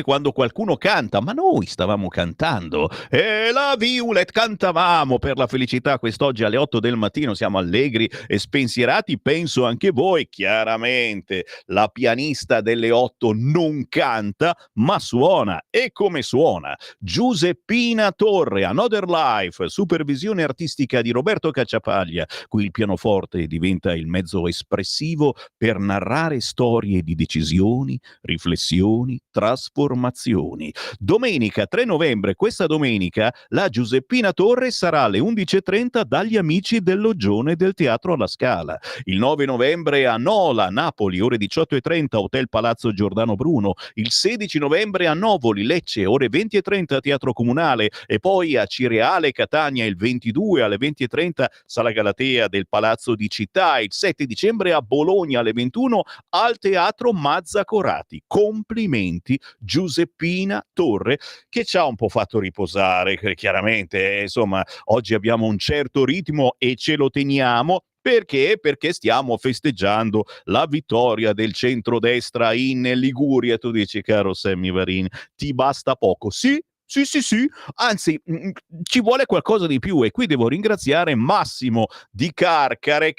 quando qualcuno canta, ma noi stavamo cantando e la Violet cantavamo per la felicità. Quest'oggi alle 8 del mattino siamo allegri e spensierati, penso anche voi. Chiaramente la pianista delle 8 non canta ma suona, e come suona. Giuseppina Torre, Another Life, supervisione artistica di Roberto Cacciapaglia. Qui il pianoforte diventa il mezzo espressivo per narrare storie di decisioni, riflessioni, trasformazioni. Domenica 3 novembre, questa domenica, la Giuseppina Torre sarà alle 11:30 dagli amici del Loggione del Teatro alla Scala. Il 9 novembre a Nola, Napoli, ore 18:30, Hotel Palazzo Giordano Bruno. Il 16 novembre a Novoli, Lecce, ore 20:30, Teatro Comunale. E poi a Cireale, Catania, il 22 alle 20:30, Sala Galatea del Palazzo di Città. Il 7 dicembre a Bologna alle 21 al Teatro Mazzacorati. Complimenti Giuseppina Torre, che ci ha un po' fatto riposare, chiaramente, insomma, oggi abbiamo un certo ritmo e ce lo teniamo. Perché? Perché stiamo festeggiando la vittoria del centrodestra in Liguria. Tu dici, caro Sammy Varin, ti basta poco? Sì, sì, anzi ci vuole qualcosa di più, e qui devo ringraziare Massimo di Carcare,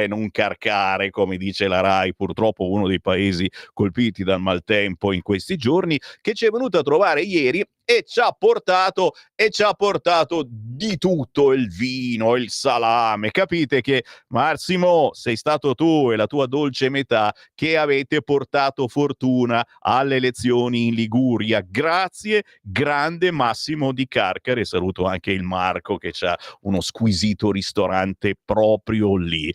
non Carcare come dice la Rai, purtroppo uno dei paesi colpiti dal maltempo in questi giorni, che ci è venuto a trovare ieri e ci ha portato di tutto, il vino, il salame. Capite che, Massimo, sei stato tu e la tua dolce metà che avete portato fortuna alle elezioni in Liguria. Grazie, grande Massimo di Carcare. Saluto anche il Marco che c'ha uno squisito ristorante proprio lì.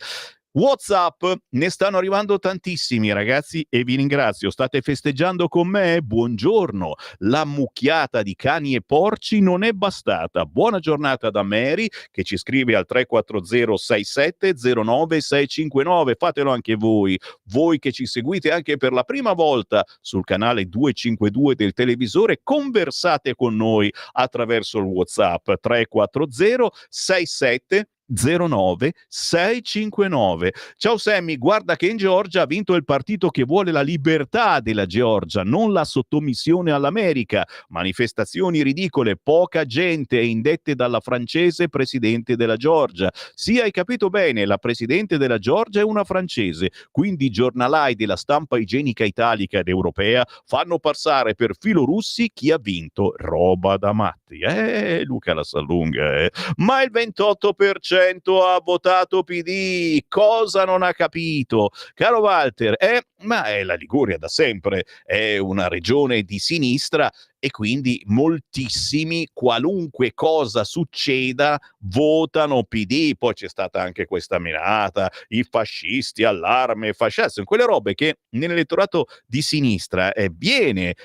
WhatsApp, ne stanno arrivando tantissimi, ragazzi, e vi ringrazio. State festeggiando con me? Buongiorno. La mucchiata di cani e porci non è bastata. Buona giornata da Mary, che ci scrive al 340 67 09 659. Fatelo anche voi che ci seguite anche per la prima volta sul canale 252 del televisore. Conversate con noi attraverso il WhatsApp 340 67 09 659. Ciao Sammy, guarda che in Georgia ha vinto il partito che vuole la libertà della Georgia, non la sottomissione all'America. Manifestazioni ridicole, poca gente, indette dalla francese presidente della Georgia. Sì, hai capito bene, la presidente della Georgia è una francese, quindi i giornalai della stampa igienica italica ed europea fanno passare per filorussi chi ha vinto. Roba da matti. Luca la sa lunga, Ma il 28% ha votato PD. Cosa non ha capito? Caro Walter, ma la Liguria da sempre è una regione di sinistra, e quindi moltissimi, qualunque cosa succeda, votano PD. Poi c'è stata anche questa menata, i fascisti, allarme fascista, sono quelle robe che nell'elettorato di sinistra viene,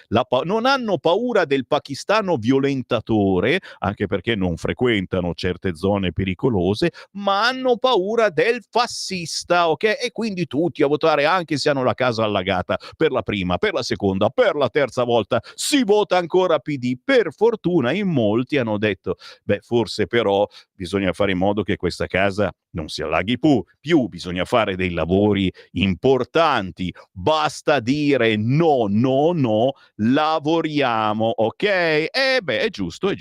non hanno paura del pakistano violentatore, anche perché non frequentano certe zone pericolose, ma hanno paura del fascista, ok? E quindi tutti a votare, anche se hanno la casa allagata, per la prima, per la seconda, per la terza volta, si vota ancora PD. Per fortuna in molti hanno detto, forse però bisogna fare in modo che questa casa non si allaghi più, bisogna fare dei lavori importanti, basta dire no, lavoriamo, ok? È giusto,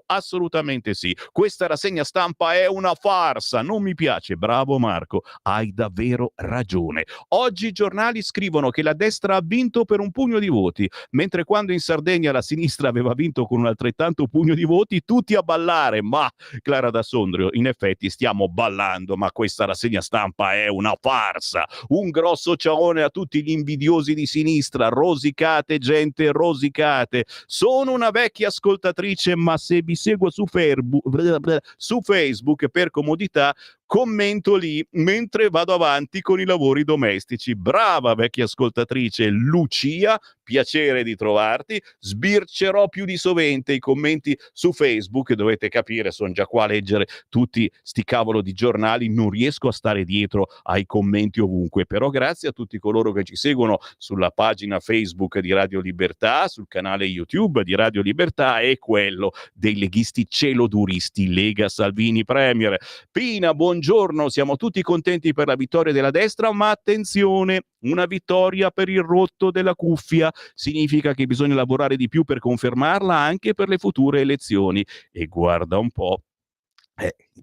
assolutamente sì. Questa rassegna stampa è una farsa, non mi piace. Bravo Marco, hai davvero ragione. Oggi i giornali scrivono che la destra ha vinto per un pugno di voti, mentre quando in Sardegna la sinistra aveva vinto con un altrettanto pugno di voti, tutti a ballare. Ma Clara da Sondrio, in effetti stiamo ballando, ma questa rassegna stampa è una farsa. Un grosso ciaone a tutti gli invidiosi di sinistra. Rosicate, gente, rosicate. Sono una vecchia ascoltatrice, ma se vi seguo su Facebook per comodità, commento lì mentre vado avanti con i lavori domestici. Brava vecchia ascoltatrice Lucia, piacere di trovarti. Sbircerò più di sovente i commenti su Facebook, dovete capire, sono già qua a leggere tutti sti cavolo di giornali, non riesco a stare dietro ai commenti ovunque, però grazie a tutti coloro che ci seguono sulla pagina Facebook di Radio Libertà, sul canale YouTube di Radio Libertà e quello dei leghisti celoduristi Lega Salvini Premier. Pina, buongiorno, siamo tutti contenti per la vittoria della destra, ma attenzione, una vittoria per il rotto della cuffia significa che bisogna lavorare di più per confermarla anche per le future elezioni. E guarda un po',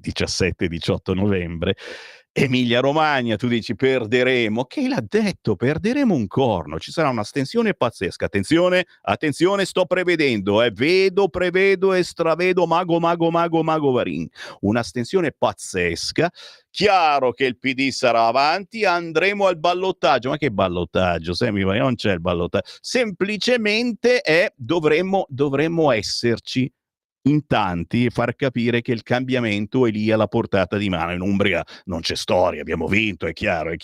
17-18 novembre, Emilia Romagna, tu dici perderemo, che l'ha detto, perderemo un corno, ci sarà un'astensione pazzesca, attenzione, sto prevedendo, prevedo e stravedo mago Varin, un'astensione pazzesca. Chiaro che il PD sarà avanti, andremo al ballottaggio. Ma che ballottaggio? Non c'è il ballottaggio. Semplicemente dovremmo esserci in tanti e far capire che il cambiamento è lì alla portata di mano. In Umbria non c'è storia, abbiamo vinto, è chiaro.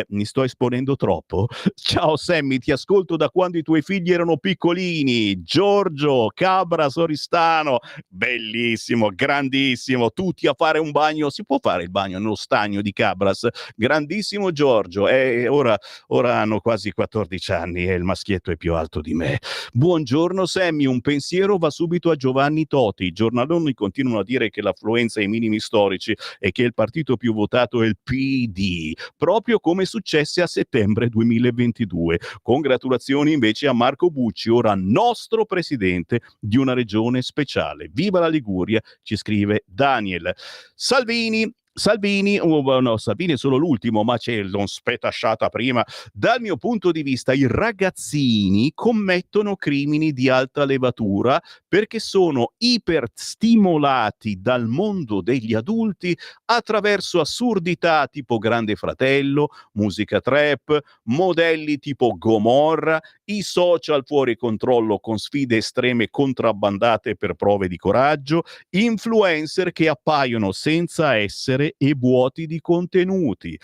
Mi sto esponendo troppo? Ciao Sammy, ti ascolto da quando i tuoi figli erano piccolini. Giorgio, Cabra Soristano, bellissimo, grandissimo, tutti a fare un bagno. Si può fare il bagno nello stagno di Cabras? Grandissimo Giorgio, ora hanno quasi 14 anni e il maschietto è più alto di me. Buongiorno Sammy, un pensiero va subito a Giovanni Toti. I giornaloni continuano a dire che l'affluenza è ai minimi storici e che il partito più votato è il PD, proprio come successe a settembre 2022. Congratulazioni invece a Marco Bucci, ora nostro presidente di una regione speciale. Viva la Liguria, ci scrive Daniel. Salvini è solo l'ultimo, ma c'è l'on spetasciata prima. Dal mio punto di vista i ragazzini commettono crimini di alta levatura perché sono iperstimolati dal mondo degli adulti attraverso assurdità tipo Grande Fratello, musica trap, modelli tipo Gomorra, i social fuori controllo con sfide estreme contrabbandate per prove di coraggio, influencer che appaiono senza essere e vuoti di contenuti.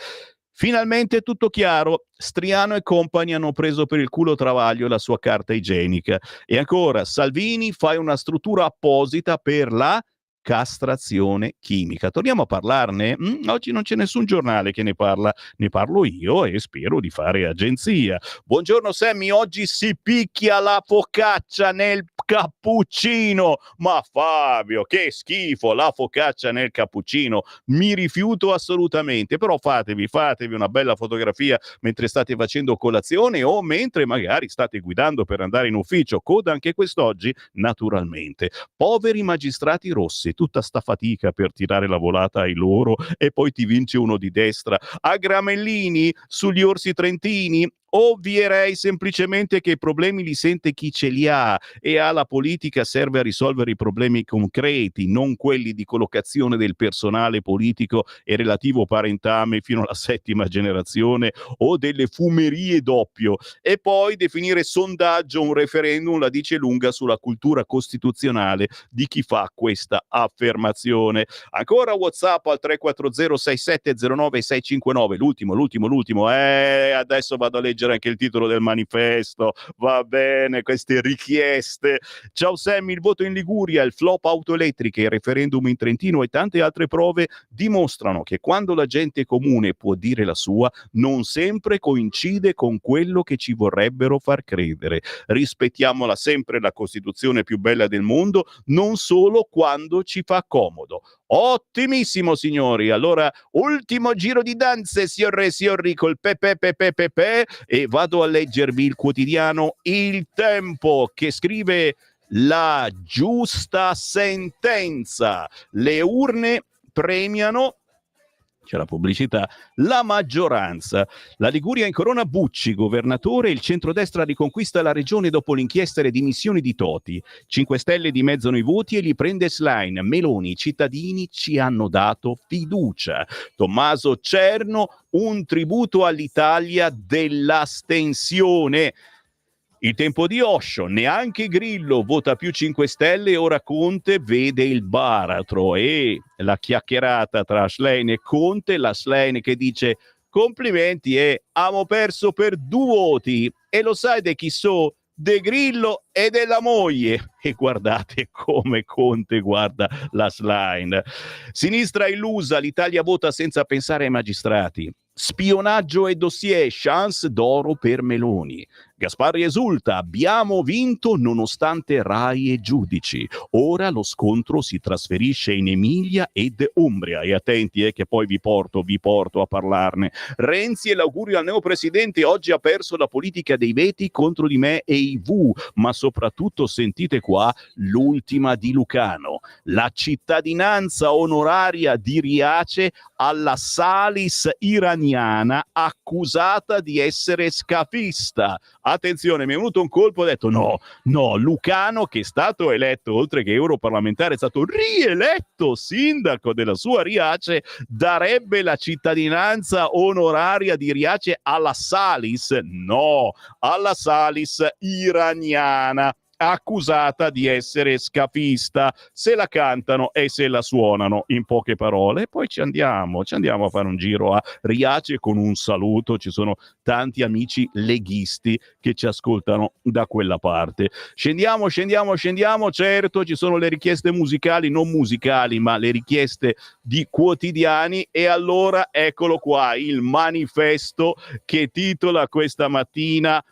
Finalmente tutto chiaro, Striano e compagni hanno preso per il culo Travaglio la sua carta igienica. E ancora, Salvini fai una struttura apposita per la castrazione chimica. Torniamo a parlarne? Oggi non c'è nessun giornale che ne parla, ne parlo io e spero di fare agenzia. Buongiorno Sammy, oggi si picchia la focaccia nel cappuccino. Ma Fabio, che schifo, la focaccia nel cappuccino. Mi rifiuto assolutamente, però fatevi una bella fotografia mentre state facendo colazione o mentre magari state guidando per andare in ufficio. Coda anche quest'oggi, naturalmente. Poveri magistrati rossi, tutta sta fatica per tirare la volata ai loro e poi ti vince uno di destra. A Gramellini sugli orsi trentini ovvierei semplicemente che i problemi li sente chi ce li ha e alla politica serve a risolvere i problemi concreti, non quelli di collocazione del personale politico e relativo parentame fino alla 7ª generazione o delle fumerie doppio. E poi definire sondaggio un referendum la dice lunga sulla cultura costituzionale di chi fa questa affermazione. Ancora WhatsApp al 340 6709 659, l'ultimo, adesso vado a leggere anche il titolo del manifesto, va bene, queste richieste. Ciao Sammy, il voto in Liguria, il flop auto elettriche, il referendum in Trentino e tante altre prove dimostrano che quando la gente comune può dire la sua, non sempre coincide con quello che ci vorrebbero far credere. Rispettiamola sempre la Costituzione più bella del mondo, non solo quando ci fa comodo. Ottimissimo signori, allora ultimo giro di danze signori col pepe e vado a leggervi il quotidiano Il Tempo che scrive la giusta sentenza, le urne premiano, c'è la pubblicità, la maggioranza. La Liguria incorona Bucci, governatore, il centrodestra riconquista la regione dopo l'inchiesta e le dimissioni di Toti. 5 Stelle dimezzano i voti e li prende Schlein. Meloni, i cittadini ci hanno dato fiducia. Tommaso Cerno, un tributo all'Italia dell'astensione. Il tempo di Osho, neanche Grillo vota più 5 Stelle, ora Conte vede il baratro. E la chiacchierata tra Schlein e Conte, la Schlein che dice complimenti e abbiamo perso per 2 voti. E lo sai di chi so? De Grillo e della moglie. E guardate come Conte guarda la Schlein. Sinistra illusa, l'Italia vota senza pensare ai magistrati. Spionaggio e dossier, chance d'oro per Meloni. Gasparri esulta, abbiamo vinto nonostante Rai e giudici. Ora lo scontro si trasferisce in Emilia ed Umbria. E attenti che poi vi porto a parlarne. Renzi e l'augurio al neopresidente, oggi ha perso la politica dei veti contro di me e i V, ma soprattutto sentite qua l'ultima di Lucano. La cittadinanza onoraria di Riace alla Salis iraniana accusata di essere scafista. Attenzione, mi è venuto un colpo, ho detto no, Lucano, che è stato eletto, oltre che europarlamentare, è stato rieletto sindaco della sua Riace, darebbe la cittadinanza onoraria di Riace alla Salis? No, alla Salis iraniana, accusata di essere scafista. Se la cantano e se la suonano, in poche parole. Poi ci andiamo a fare un giro a Riace con un saluto. Ci sono tanti amici leghisti che ci ascoltano da quella parte. Scendiamo. Certo, ci sono le richieste musicali, non musicali, ma le richieste di quotidiani. E allora eccolo qua, il manifesto che titola questa mattina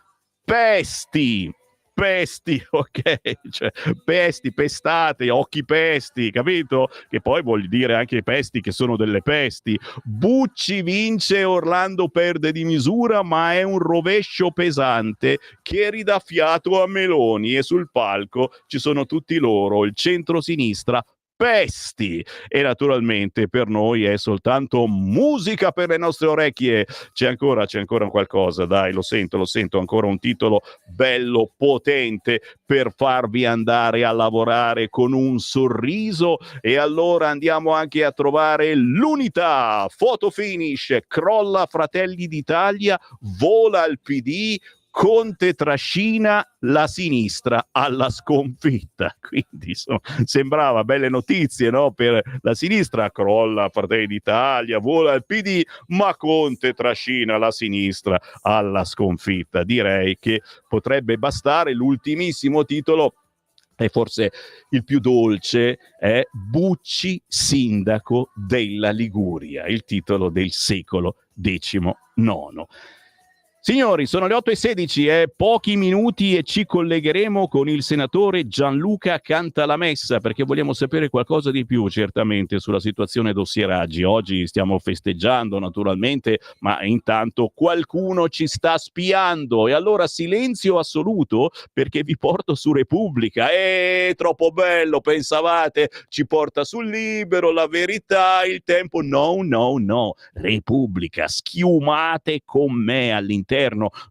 Pesti, ok? Cioè, pesti, pestate, occhi pesti, capito? Che poi vuol dire anche pesti che sono delle pesti. Bucci vince, Orlando perde di misura, ma è un rovescio pesante che ridà fiato a Meloni. E sul palco ci sono tutti loro, il centro-sinistra, pesti. E naturalmente per noi è soltanto musica per le nostre orecchie. C'è ancora qualcosa, dai, lo sento, ancora un titolo bello, potente, per farvi andare a lavorare con un sorriso. E allora andiamo anche a trovare l'unità. Foto finish, crolla Fratelli d'Italia, vola il PD, Conte trascina la sinistra alla sconfitta. Quindi sembrava belle notizie, no? Per la sinistra, crolla Fratelli d'Italia, vola il PD, ma Conte trascina la sinistra alla sconfitta. Direi che potrebbe bastare. L'ultimissimo titolo è forse il più dolce, è Bucci sindaco della Liguria, il titolo del secolo XIX. Signori, sono le 8:16, pochi minuti e ci collegheremo con il senatore Gianluca Cantalamessa, perché vogliamo sapere qualcosa di più certamente sulla situazione dossieraggi. Oggi stiamo festeggiando naturalmente, ma intanto qualcuno ci sta spiando. E allora silenzio assoluto, perché vi porto su Repubblica. Troppo bello, pensavate, ci porta sul Libero, La Verità, Il Tempo. No. Repubblica, schiumate con me all'interno.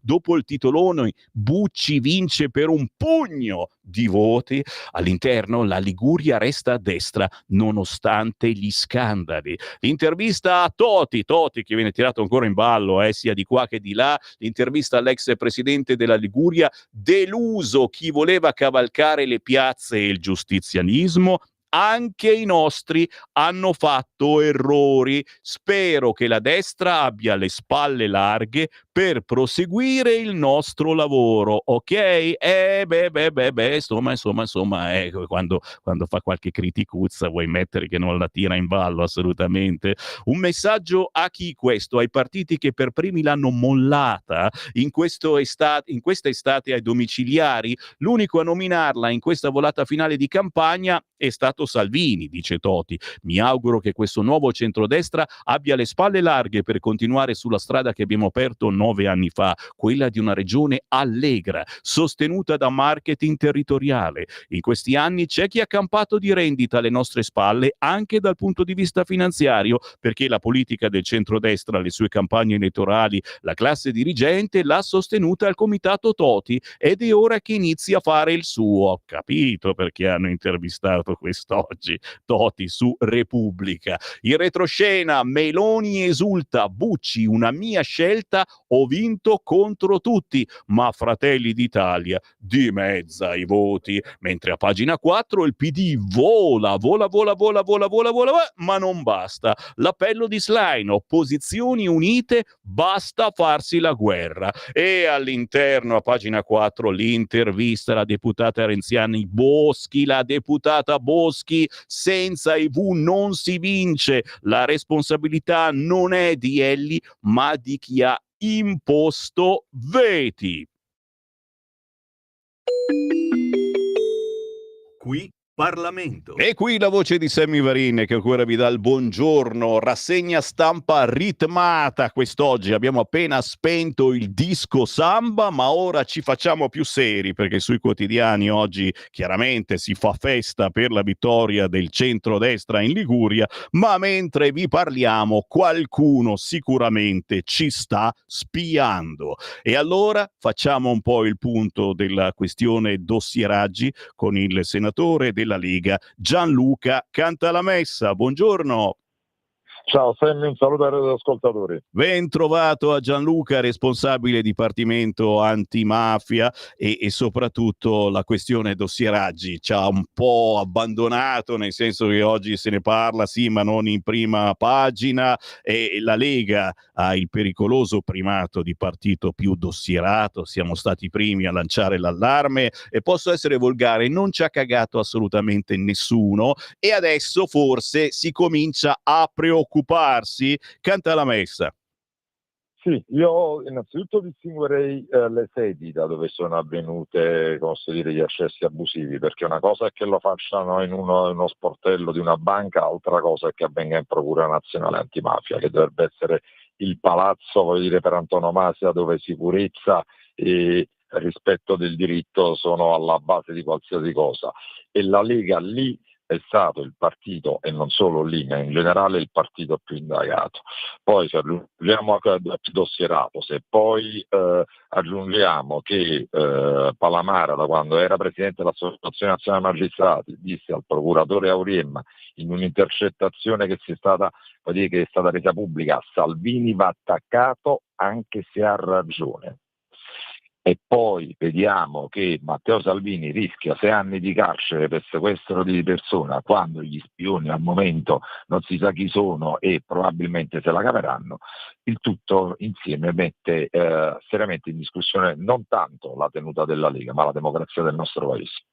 Dopo il titolone Bucci vince per un pugno di voti, all'interno la Liguria resta a destra nonostante gli scandali. L'intervista a Toti che viene tirato ancora in ballo sia di qua che di là, l'intervista all'ex presidente della Liguria, deluso chi voleva cavalcare le piazze e il giustizialismo. Anche i nostri hanno fatto errori. Spero che la destra abbia le spalle larghe per proseguire il nostro lavoro, ok? Insomma, quando fa qualche criticuzza vuoi mettere che non la tira in ballo assolutamente. Un messaggio a chi questo? Ai partiti che per primi l'hanno mollata in questa estate ai domiciliari. L'unico a nominarla in questa volata finale di campagna è stato Salvini, dice Toti. Mi auguro che questo nuovo centrodestra abbia le spalle larghe per continuare sulla strada che abbiamo aperto 9 anni fa, quella di una regione allegra, sostenuta da marketing territoriale. In questi anni c'è chi ha campato di rendita alle nostre spalle anche dal punto di vista finanziario, perché la politica del centrodestra, le sue campagne elettorali, la classe dirigente l'ha sostenuta al comitato Toti ed è ora che inizi a fare il suo. Ho capito perché hanno intervistato pubblicato quest'oggi, Toti su Repubblica. In retroscena Meloni esulta, Bucci una mia scelta, ho vinto contro tutti, ma Fratelli d'Italia dimezza i voti, mentre a pagina 4 il PD vola, ma non basta. L'appello di Schlein, opposizioni unite, basta farsi la guerra. E all'interno a pagina 4 l'intervista alla deputata renziani Boschi, la deputata Boschi: senza EV non si vince, la responsabilità non è di Elli ma di chi ha imposto veti. Qui Parlamento. E qui la voce di Sammy Varin che ancora vi dà il buongiorno. Rassegna stampa ritmata quest'oggi. Abbiamo appena spento il disco samba, ma ora ci facciamo più seri perché sui quotidiani oggi chiaramente si fa festa per la vittoria del centrodestra in Liguria, ma mentre vi parliamo qualcuno sicuramente ci sta spiando. E allora facciamo un po' il punto della questione dossieraggi con il senatore della Lega Gianluca Cantalamessa. Buongiorno. Ciao Sammy, un saluto ai radioascoltatori. Ben trovato a Gianluca, responsabile dipartimento antimafia e soprattutto la questione dossieraggi ci ha un po' abbandonato, nel senso che oggi se ne parla sì ma non in prima pagina, e la Lega ha il pericoloso primato di partito più dossierato, siamo stati i primi a lanciare l'allarme e posso essere volgare, non ci ha cagato assolutamente nessuno e adesso forse si comincia a preoccupare. Cantalamessa. Sì, io innanzitutto distinguerei le sedi da dove sono avvenute, come posso dire, gli accessi abusivi, perché una cosa è che lo facciano in uno sportello di una banca, altra cosa è che avvenga in Procura Nazionale Antimafia, che dovrebbe essere il palazzo, voglio dire, per antonomasia, dove sicurezza e rispetto del diritto sono alla base di qualsiasi cosa. E la Lega lì è stato il partito, e non solo lì, ma in generale il partito più indagato. Poi se aggiungiamo a più dossierato, se poi aggiungiamo che Palamara, da quando era presidente dell'Associazione Nazionale Magistrati, disse al procuratore Auriemma in un'intercettazione che è stata resa pubblica: Salvini va attaccato anche se ha ragione. E poi vediamo che Matteo Salvini rischia 6 anni di carcere per sequestro di persona, quando gli spioni al momento non si sa chi sono e probabilmente se la caveranno. Il tutto insieme mette seriamente in discussione non tanto la tenuta della Lega, ma la democrazia del nostro paese.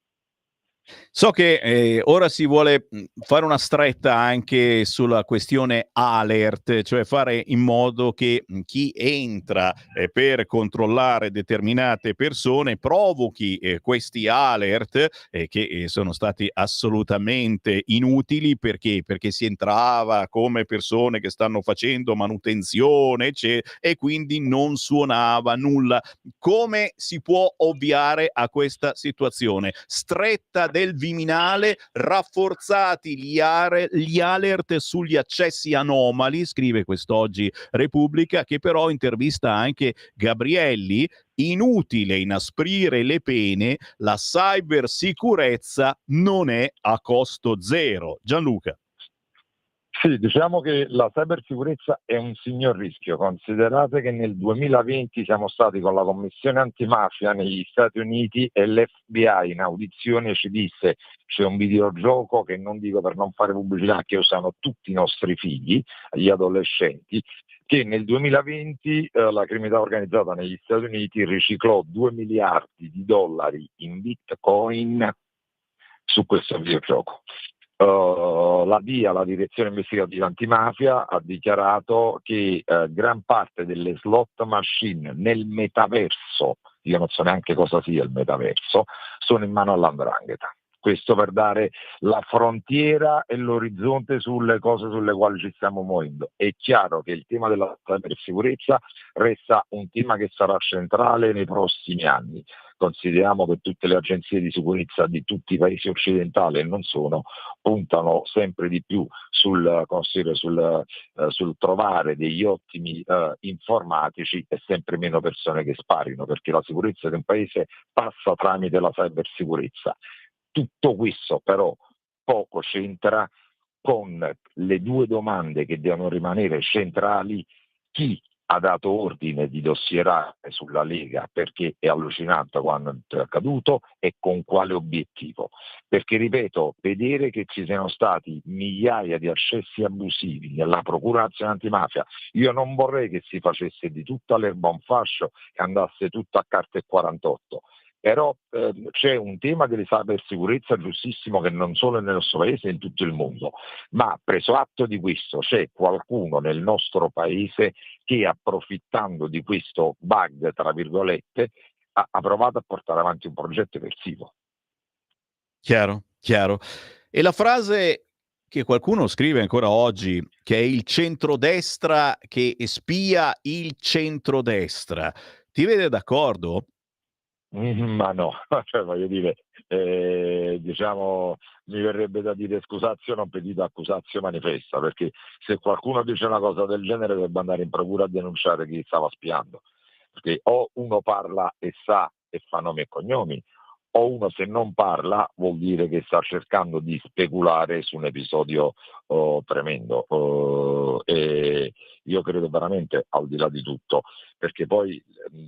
So che ora si vuole fare una stretta anche sulla questione alert, cioè fare in modo che chi entra per controllare determinate persone provochi questi alert che sono stati assolutamente inutili perché si entrava come persone che stanno facendo manutenzione e quindi non suonava nulla. Come si può ovviare a questa situazione? Stretta del Viminale, rafforzati gli alert sugli accessi anomali, scrive quest'oggi Repubblica, che però intervista anche Gabrielli. Inutile inasprire le pene, la cybersicurezza non è a costo zero. Gianluca. Sì, diciamo che la cybersicurezza è un signor rischio. Considerate che nel 2020 siamo stati con la Commissione Antimafia negli Stati Uniti e l'FBI in audizione ci disse: c'è un videogioco che, non dico per non fare pubblicità, che usano tutti i nostri figli, gli adolescenti, che nel 2020 la criminalità organizzata negli Stati Uniti riciclò 2 miliardi di dollari in Bitcoin su questo videogioco. La DIA, la Direzione Investigativa Antimafia, ha dichiarato che gran parte delle slot machine nel metaverso, io non so neanche cosa sia il metaverso, sono in mano all''ndrangheta. Questo per dare la frontiera e l'orizzonte sulle cose sulle quali ci stiamo muovendo. È chiaro che il tema della cybersicurezza resta un tema che sarà centrale nei prossimi anni. Consideriamo che tutte le agenzie di sicurezza di tutti i paesi occidentali, e non sono, puntano sempre di più sul trovare degli ottimi informatici e sempre meno persone che sparino, perché la sicurezza di un paese passa tramite la cybersicurezza. Tutto questo però poco c'entra con le due domande che devono rimanere centrali: chi ha dato ordine di dossierare sulla Lega perché è allucinante quando è accaduto e con quale obiettivo. Perché, ripeto, vedere che ci siano stati migliaia di accessi abusivi nella Procura Nazionale Antimafia, io non vorrei che si facesse di tutta l'erba un fascio e andasse tutto a carte 48. Però c'è un tema della cybersicurezza giustissimo, che non solo nel nostro paese, in tutto il mondo, ma preso atto di questo c'è qualcuno nel nostro paese che, approfittando di questo bug, tra virgolette, ha provato a portare avanti un progetto eversivo. Chiaro, chiaro. E la frase che qualcuno scrive ancora oggi, che è il centrodestra che spia il centrodestra, ti vede d'accordo? Ma no, cioè, voglio dire, diciamo, mi verrebbe da dire scusazio non pedito, accusazio manifesta, perché se qualcuno dice una cosa del genere dovrebbe andare in procura a denunciare chi stava spiando, perché o uno parla e sa e fa nomi e cognomi, o uno, se non parla, vuol dire che sta cercando di speculare su un episodio tremendo. E io credo veramente, al di là di tutto, perché poi,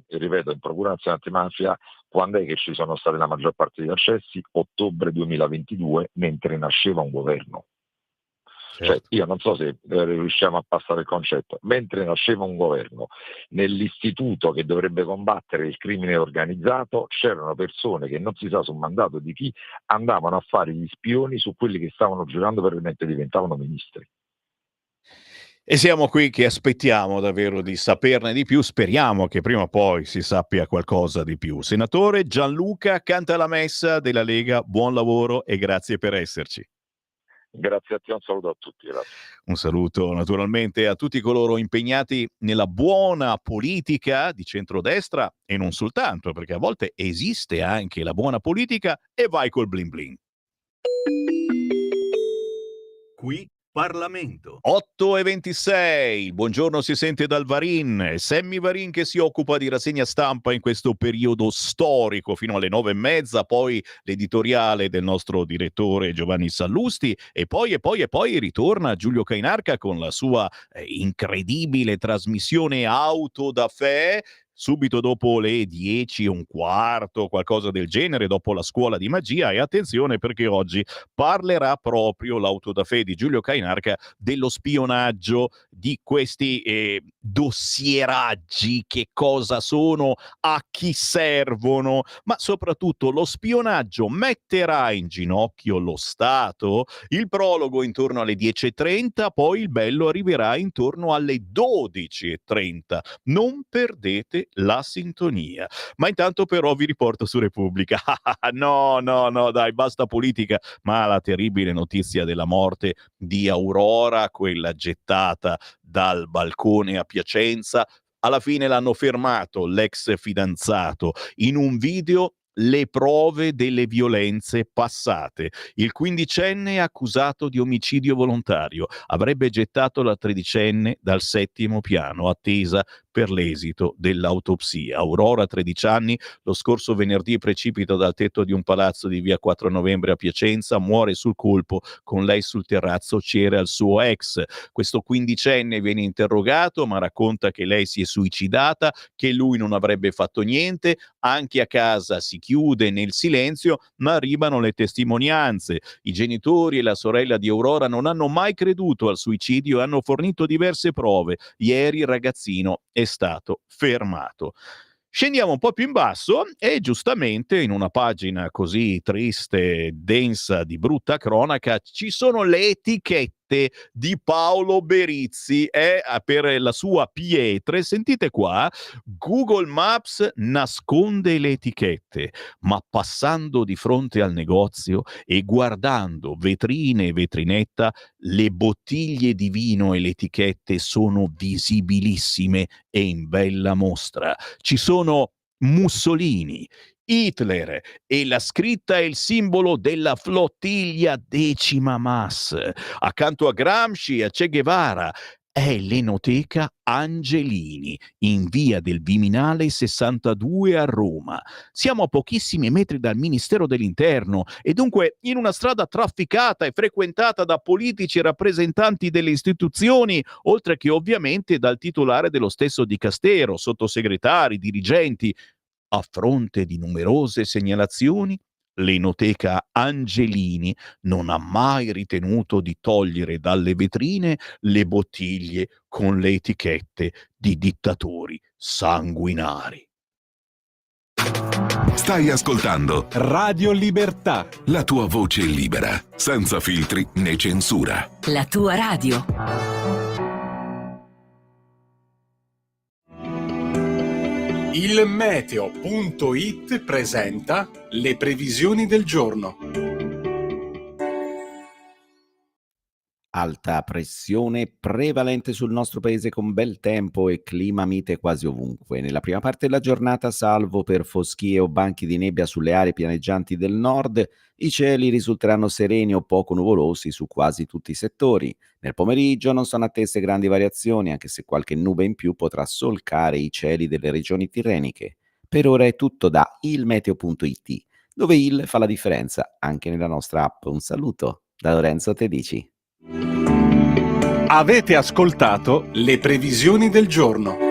ripeto, in Procura Nazionale Antimafia, quando è che ci sono stati la maggior parte degli accessi? Ottobre 2022, mentre nasceva un governo. Cioè, io non so se riusciamo a passare il concetto. Mentre nasceva un governo, nell'istituto che dovrebbe combattere il crimine organizzato, c'erano persone che non si sa su mandato di chi andavano a fare gli spioni su quelli che stavano giurando veramente diventavano ministri. E siamo qui che aspettiamo davvero di saperne di più, speriamo che prima o poi si sappia qualcosa di più. Senatore Gianluca Cantalamessa della Lega, buon lavoro e grazie per esserci. Grazie a te, un saluto a tutti. Grazie. Un saluto naturalmente a tutti coloro impegnati nella buona politica di centrodestra e non soltanto, perché a volte esiste anche la buona politica e vai col blin blin. Qui Parlamento. 8:26, buongiorno, si sente dal Varin, Sammy Varin che si occupa di rassegna stampa in questo periodo storico fino alle 9:30, poi l'editoriale del nostro direttore Giovanni Sallusti e poi ritorna Giulio Cainarca con la sua incredibile trasmissione Auto da Fè, subito dopo le 10:15, qualcosa del genere, dopo la scuola di magia. E attenzione, perché oggi parlerà proprio l'Auto da Fè di Giulio Cainarca dello spionaggio, di questi dossieraggi, che cosa sono, a chi servono, ma soprattutto lo spionaggio metterà in ginocchio lo Stato? Il prologo intorno alle 10:30, poi il bello arriverà intorno alle 12:30. Non perdete la sintonia. Ma intanto però vi riporto su Repubblica. No, dai, basta politica, ma la terribile notizia della morte di Aurora, quella gettata dal balcone a Piacenza. Alla fine l'hanno fermato l'ex fidanzato in un video, le prove delle violenze passate. Il quindicenne è accusato di omicidio volontario. Avrebbe gettato la tredicenne dal 7° piano, attesa per l'esito dell'autopsia. Aurora, 13 anni, lo scorso venerdì precipita dal tetto di un palazzo di via 4 Novembre a Piacenza, muore sul colpo, con lei sul terrazzo c'era il suo ex. Questo quindicenne viene interrogato, ma racconta che lei si è suicidata, che lui non avrebbe fatto niente, anche a casa si chiude nel silenzio, ma arrivano le testimonianze. I genitori e la sorella di Aurora non hanno mai creduto al suicidio e hanno fornito diverse prove. Ieri il ragazzino è stato fermato. Scendiamo un po' più in basso e giustamente in una pagina così triste, densa di brutta cronaca, ci sono le etichette di Paolo Berizzi per la sua pietre. Sentite qua, Google Maps nasconde le etichette, ma passando di fronte al negozio e guardando vetrine e vetrinetta, le bottiglie di vino e le etichette sono visibilissime e in bella mostra. Ci sono Mussolini, Hitler e la scritta e il simbolo della flottiglia 10ª MAS. Accanto a Gramsci e a Che Guevara. è l'Enoteca Angelini, in via del Viminale 62 a Roma. Siamo a pochissimi metri dal Ministero dell'Interno e dunque in una strada trafficata e frequentata da politici e rappresentanti delle istituzioni, oltre che ovviamente dal titolare dello stesso dicastero, sottosegretari, dirigenti. A fronte di numerose segnalazioni, l'Enoteca Angelini non ha mai ritenuto di togliere dalle vetrine le bottiglie con le etichette di dittatori sanguinari. Stai ascoltando Radio Libertà. la tua voce libera, senza filtri né censura. La tua radio. Il meteo.it presenta le previsioni del giorno. Alta pressione prevalente sul nostro paese con bel tempo e clima mite quasi ovunque. Nella prima parte della giornata, salvo per foschie o banchi di nebbia sulle aree pianeggianti del nord, i cieli risulteranno sereni o poco nuvolosi su quasi tutti i settori. Nel pomeriggio non sono attese grandi variazioni, anche se qualche nube in più potrà solcare i cieli delle regioni tirreniche. Per ora è tutto da ilmeteo.it, dove il fa la differenza anche nella nostra app. Un saluto da Lorenzo Tedici. Avete ascoltato le previsioni del giorno.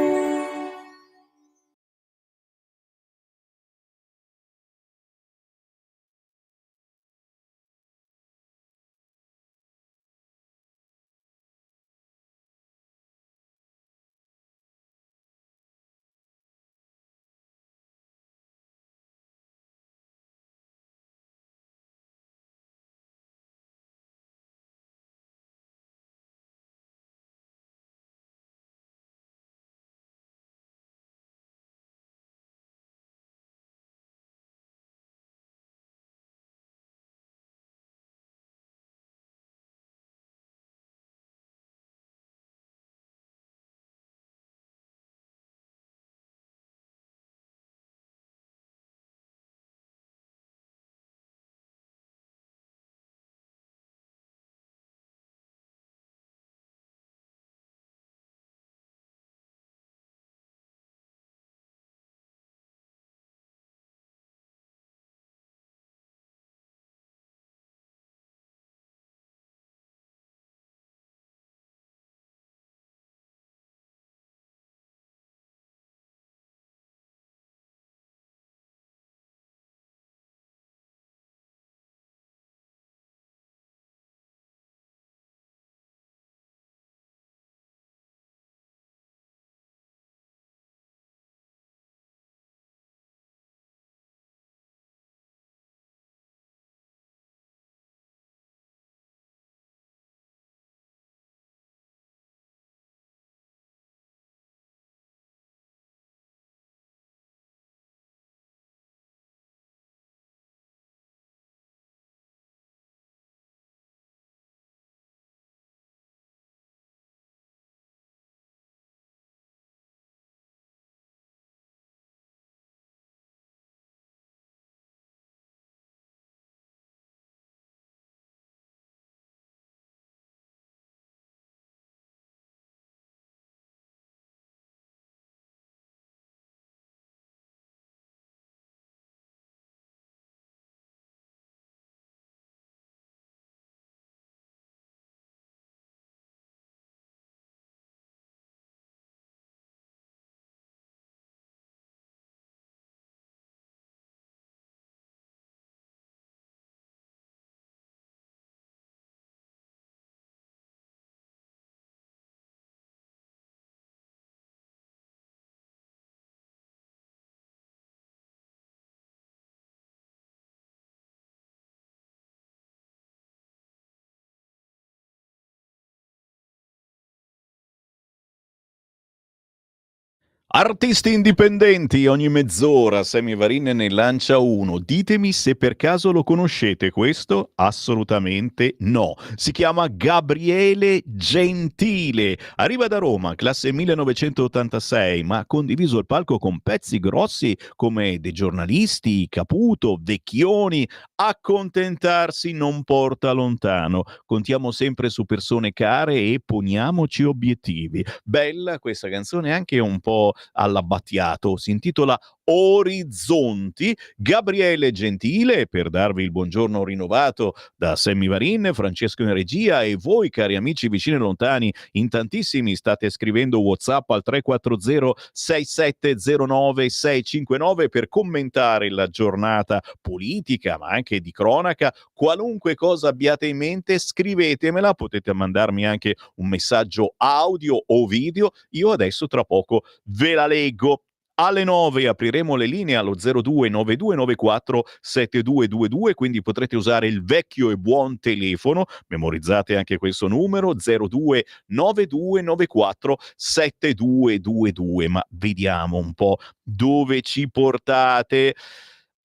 Artisti indipendenti, ogni mezz'ora Sammy Varin ne lancia uno. Ditemi se per caso lo conoscete questo? Assolutamente no. Si chiama Gabriele Gentile. Arriva da Roma, classe 1986, ma ha condiviso il palco con pezzi grossi come De Giornalisti, Caputo, Vecchioni. Accontentarsi non porta lontano. Contiamo sempre su persone care e poniamoci obiettivi. Bella questa canzone, anche un po' alla Battiato, si intitola Orizzonti. Gabriele Gentile, per darvi il buongiorno rinnovato da Sammy Varin, Francesco in regia e voi cari amici vicini e lontani, in tantissimi state scrivendo WhatsApp al 340 6709 659 per commentare la giornata politica ma anche di cronaca. Qualunque cosa abbiate in mente scrivetemela, potete mandarmi anche un messaggio audio o video, io adesso tra poco ve la leggo. Alle 9 apriremo le linee allo 029294 7222, quindi potrete usare il vecchio e buon telefono, memorizzate anche questo numero 029294 7222, ma vediamo un po' dove ci portate.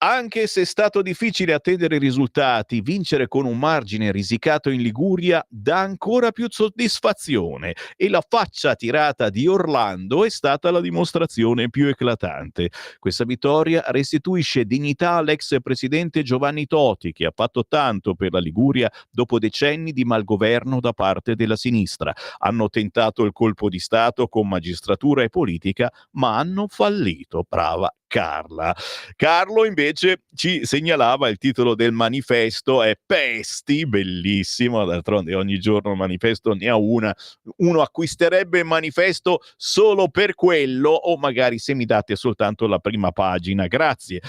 Anche se è stato difficile attendere i risultati, vincere con un margine risicato in Liguria dà ancora più soddisfazione e la faccia tirata di Orlando è stata la dimostrazione più eclatante. Questa vittoria restituisce dignità all'ex presidente Giovanni Toti, che ha fatto tanto per la Liguria dopo decenni di malgoverno da parte della sinistra. Hanno tentato il colpo di Stato con magistratura e politica, ma hanno fallito. Brava Carla. Carlo invece ci segnalava il titolo del manifesto è Pesti, bellissimo, d'altronde ogni giorno il manifesto ne ha una, uno acquisterebbe il manifesto solo per quello o magari se mi date soltanto la prima pagina, grazie.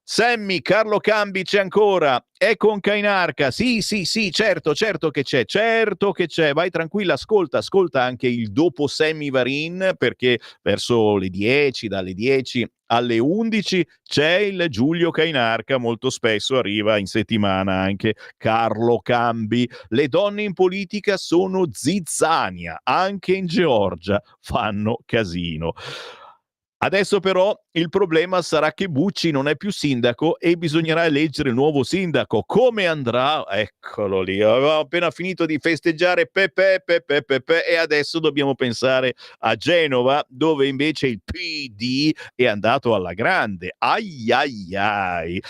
Sammy, Carlo Cambi c'è ancora, è con Cainarca, sì, certo che c'è, vai tranquilla, ascolta anche il dopo Sammy Varin, perché verso le 10, dalle 10 alle 11 c'è il Giulio Cainarca, molto spesso arriva in settimana anche Carlo Cambi. Le donne in politica sono zizzania, anche in Georgia fanno casino. Adesso però il problema sarà che Bucci non è più sindaco e bisognerà eleggere il nuovo sindaco. Come andrà? Eccolo lì, avevamo appena finito di festeggiare Pepe e adesso dobbiamo pensare a Genova, dove invece il PD è andato alla grande. Ai ai ai.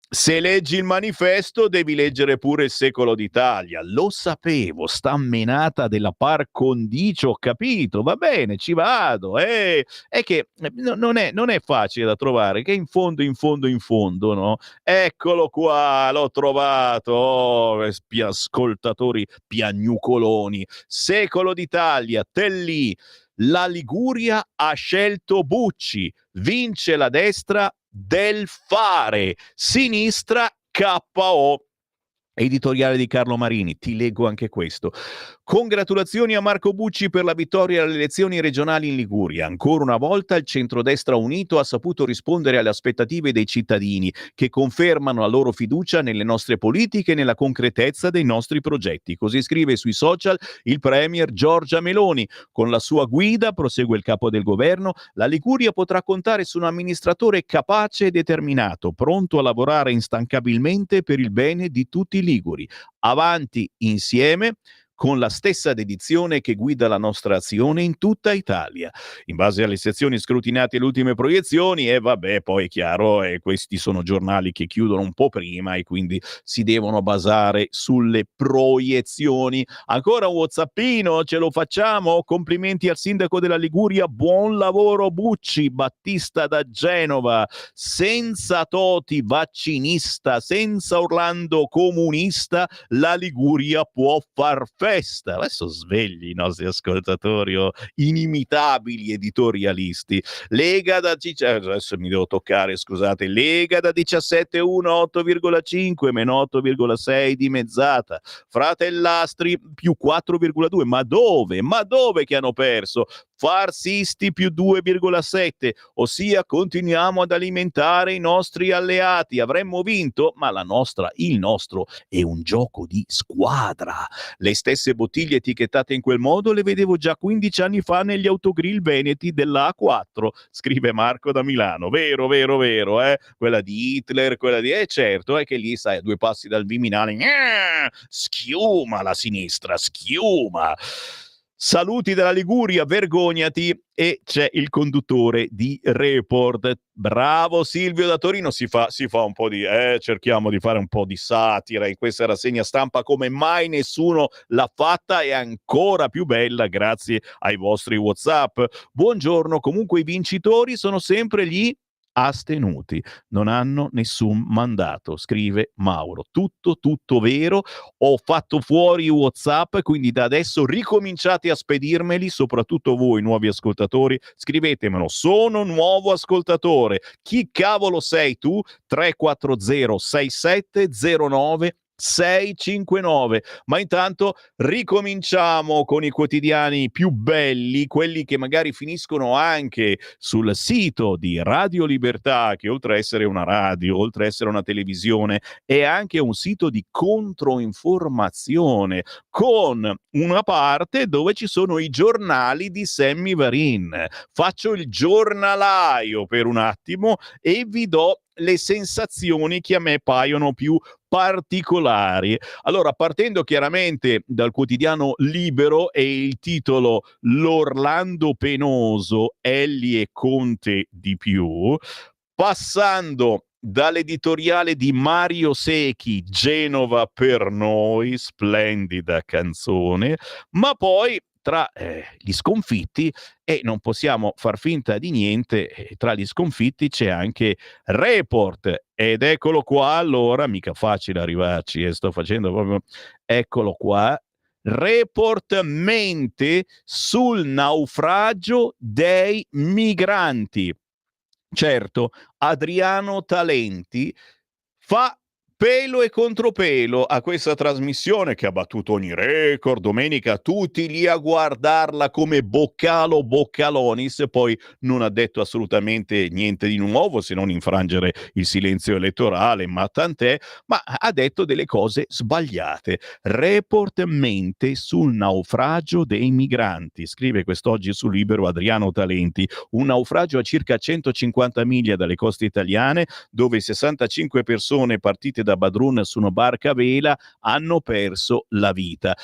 Se leggi il manifesto devi leggere pure il Secolo d'Italia. Lo sapevo, sta menata della par condicio, ho capito, va bene, ci vado. È che non è facile da trovare, che in fondo, no? Eccolo qua, l'ho trovato, ascoltatori piagnucoloni. Secolo d'Italia, Tellì. La Liguria ha scelto Bucci, vince la destra del fare, sinistra KO. Editoriale di Carlo Marini, ti leggo anche questo. Congratulazioni a Marco Bucci per la vittoria alle elezioni regionali in Liguria. Ancora una volta il centrodestra unito ha saputo rispondere alle aspettative dei cittadini che confermano la loro fiducia nelle nostre politiche e nella concretezza dei nostri progetti. Così scrive sui social il premier Giorgia Meloni. Con la sua guida, prosegue il capo del governo, la Liguria potrà contare su un amministratore capace e determinato, pronto a lavorare instancabilmente per il bene di tutti i liguri. Avanti insieme, con la stessa dedizione che guida la nostra azione in tutta Italia. In base alle sezioni scrutinate e le ultime proiezioni, e vabbè, poi è chiaro, questi sono giornali che chiudono un po' prima e quindi si devono basare sulle proiezioni. Ancora un whatsappino, ce lo facciamo? Complimenti al sindaco della Liguria, buon lavoro Bucci, Battista da Genova. Senza Toti vaccinista, senza Orlando comunista, la Liguria può far festa. Adesso svegli i nostri ascoltatori, inimitabili editorialisti. Lega da adesso mi devo toccare, scusate. Lega da 17,1 8,5 meno 8,6 dimezzata. Fratellastri più 4,2. Ma dove che hanno perso? farsisti più 2,7, ossia continuiamo ad alimentare i nostri alleati. Avremmo vinto, ma il nostro è un gioco di squadra. Le stesse bottiglie etichettate in quel modo le vedevo già 15 anni fa negli autogrill veneti della A4, scrive Marco da Milano. Vero, quella di Hitler, quella di... certo, è che lì, sai, a 2 passi dal Viminale, schiuma la sinistra, schiuma. Saluti dalla Liguria, vergognati. E c'è il conduttore di Report. Bravo Silvio da Torino, si fa un po' di cerchiamo di fare un po' di satira in questa rassegna stampa come mai nessuno l'ha fatta, e ancora più bella grazie ai vostri WhatsApp. Buongiorno, comunque i vincitori sono sempre gli astenuti, non hanno nessun mandato, scrive Mauro. Tutto vero. Ho fatto fuori i WhatsApp, quindi da adesso ricominciate a spedirmeli, soprattutto voi nuovi ascoltatori, scrivetemelo: sono nuovo ascoltatore, chi cavolo sei tu? 340 6709 659. Ma intanto ricominciamo con i quotidiani più belli, quelli che magari finiscono anche sul sito di Radio Libertà, che oltre a essere una radio, oltre a essere una televisione, è anche un sito di controinformazione, con una parte dove ci sono i giornali di Sammy Varin. Faccio il giornalaio per un attimo e vi do le sensazioni che a me paiono più particolari. Allora, partendo chiaramente dal quotidiano Libero e il titolo "L'Orlando penoso, Elli e Conte di più", passando dall'editoriale di Mario Secchi, "Genova per noi", splendida canzone, ma poi tra gli sconfitti, e non possiamo far finta di niente, tra gli sconfitti c'è anche Report, ed eccolo qua. Allora, mica facile arrivarci, sto facendo proprio, eccolo qua. Report mente sul naufragio dei migranti. Certo, Adriano Talenti fa pelo e contropelo a questa trasmissione che ha battuto ogni record. Domenica tutti lì a guardarla come boccalonis, poi non ha detto assolutamente niente di nuovo se non infrangere il silenzio elettorale, ma tant'è, ma ha detto delle cose sbagliate. Report mente sul naufragio dei migranti, scrive quest'oggi su Libero Adriano Talenti. Un naufragio a circa 150 miglia dalle coste italiane, dove 65 persone partite da Badrun su una barca a vela hanno perso la vita.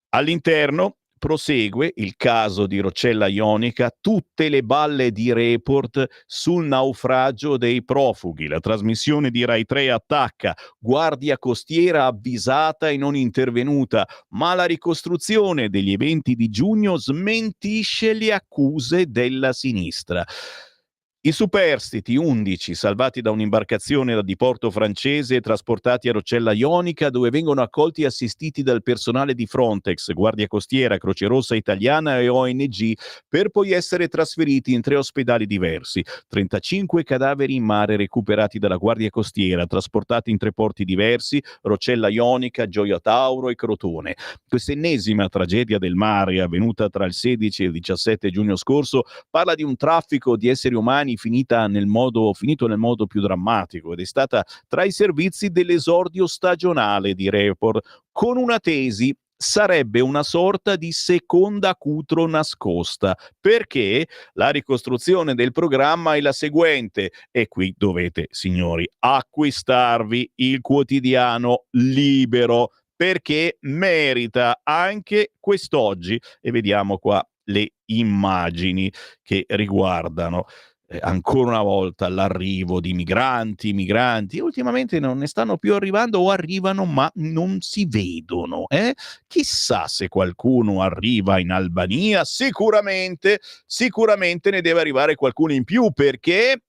All'interno prosegue il caso di Roccella Ionica, tutte le balle di Report sul naufragio dei profughi. La trasmissione di Rai 3 attacca, Guardia Costiera avvisata e non intervenuta, ma la ricostruzione degli eventi di giugno smentisce le accuse della sinistra. I superstiti 11 salvati da un'imbarcazione da diporto francese e trasportati a Roccella Ionica, dove vengono accolti e assistiti dal personale di Frontex, Guardia Costiera, Croce Rossa Italiana e ONG, per poi essere trasferiti in 3 ospedali diversi. 35 cadaveri in mare recuperati dalla Guardia Costiera, trasportati in 3 porti diversi: Roccella Ionica, Gioia Tauro e Crotone. Questa ennesima tragedia del mare, avvenuta tra il 16 e il 17 giugno scorso, parla di un traffico di esseri umani finito nel modo più drammatico, ed è stata tra i servizi dell'esordio stagionale di Report, con una tesi: sarebbe una sorta di seconda Cutro nascosta, perché la ricostruzione del programma è la seguente, e qui dovete, signori, acquistarvi il quotidiano Libero, perché merita anche quest'oggi. E vediamo qua le immagini che riguardano ancora una volta l'arrivo di migranti. Ultimamente non ne stanno più arrivando, o arrivano ma non si vedono. Chissà se qualcuno arriva in Albania. Sicuramente ne deve arrivare qualcuno in più, perché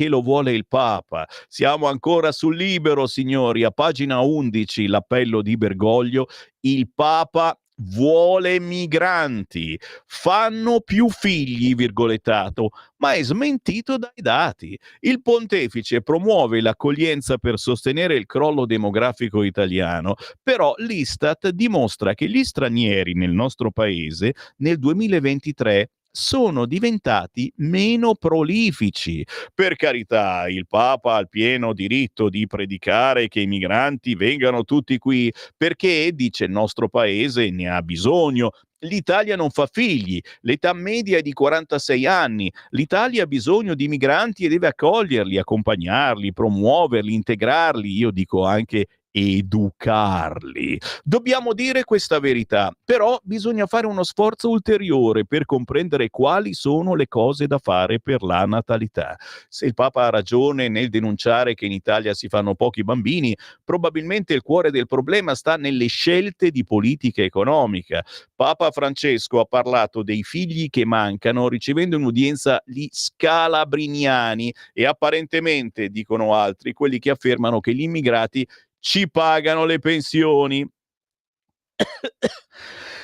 lo vuole il Papa. Siamo ancora sul Libero, signori, a pagina 11 l'appello di Bergoglio: il Papa vuole migranti, fanno più figli, virgolettato, ma è smentito dai dati. Il pontefice promuove l'accoglienza per sostenere il crollo demografico italiano, però l'Istat dimostra che gli stranieri nel nostro paese nel 2023 sono diventati meno prolifici. Per carità, il Papa ha il pieno diritto di predicare che i migranti vengano tutti qui, perché, dice il nostro paese, ne ha bisogno. L'Italia non fa figli, l'età media è di 46 anni, l'Italia ha bisogno di migranti e deve accoglierli, accompagnarli, promuoverli, integrarli, io dico anche educarli. Dobbiamo dire questa verità, però bisogna fare uno sforzo ulteriore per comprendere quali sono le cose da fare per la natalità. Se il Papa ha ragione nel denunciare che in Italia si fanno pochi bambini, probabilmente il cuore del problema sta nelle scelte di politica economica. Papa Francesco ha parlato dei figli che mancano ricevendo un'udienza gli scalabriniani e apparentemente, dicono altri, quelli che affermano che gli immigrati ci pagano le pensioni.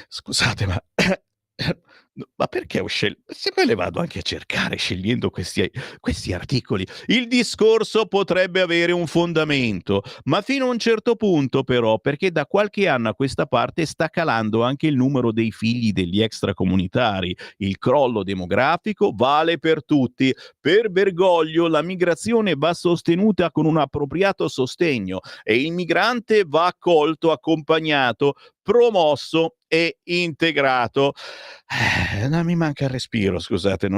Scusate, ma perché ho scelto? Se poi le vado anche a cercare scegliendo questi articoli. Il discorso potrebbe avere un fondamento, ma fino a un certo punto però, perché da qualche anno a questa parte sta calando anche il numero dei figli degli extracomunitari. Il crollo demografico vale per tutti. Per Bergoglio la migrazione va sostenuta con un appropriato sostegno e il migrante va accolto, accompagnato, promosso e integrato. Non mi manca il respiro, scusate,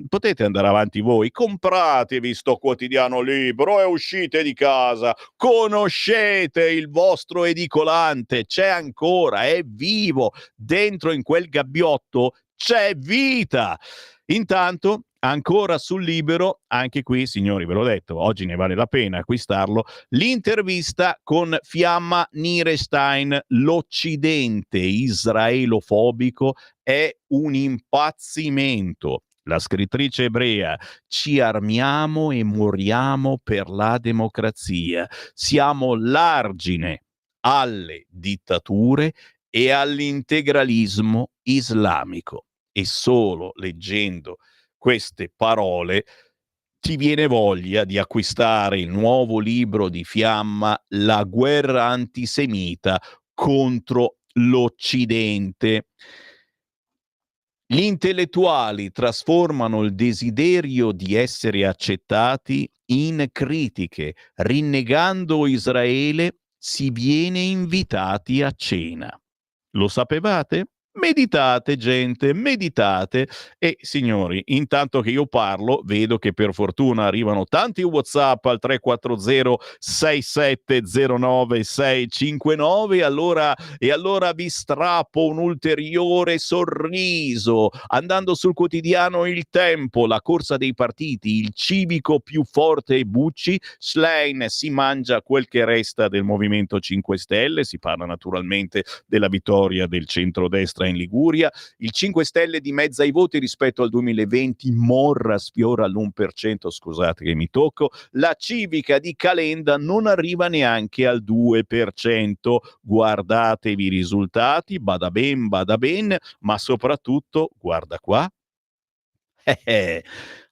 potete andare avanti voi, compratevi sto quotidiano libro e uscite di casa, conoscete il vostro edicolante, c'è ancora, è vivo, dentro in quel gabbiotto c'è vita. Intanto, ancora sul Libero, anche qui, signori, ve l'ho detto, oggi ne vale la pena acquistarlo, l'intervista con Fiamma Nierestein. L'Occidente israelofobico è un impazzimento. La scrittrice ebrea: ci armiamo e moriamo per la democrazia. Siamo l'argine alle dittature e all'integralismo islamico. E solo leggendo queste parole ti viene voglia di acquistare il nuovo libro di Fiamma, La guerra antisemita contro l'Occidente. Gli intellettuali trasformano il desiderio di essere accettati in critiche. Rinnegando Israele si viene invitati a cena. Lo sapevate? Meditate, gente, meditate. E signori, intanto che io parlo, vedo che per fortuna arrivano tanti WhatsApp al 340 6709 659. Allora vi strappo un ulteriore sorriso andando sul quotidiano Il Tempo. La corsa dei partiti, il civico più forte e Bucci. Schlein si mangia quel che resta del Movimento 5 Stelle. Si parla naturalmente della vittoria del centrodestra in Liguria. Il 5 Stelle dimezza i voti rispetto al 2020, Morra sfiora l'1%, scusate che mi tocco. La civica di Calenda non arriva neanche al 2%. Guardatevi i risultati, bada ben, ma soprattutto, guarda qua,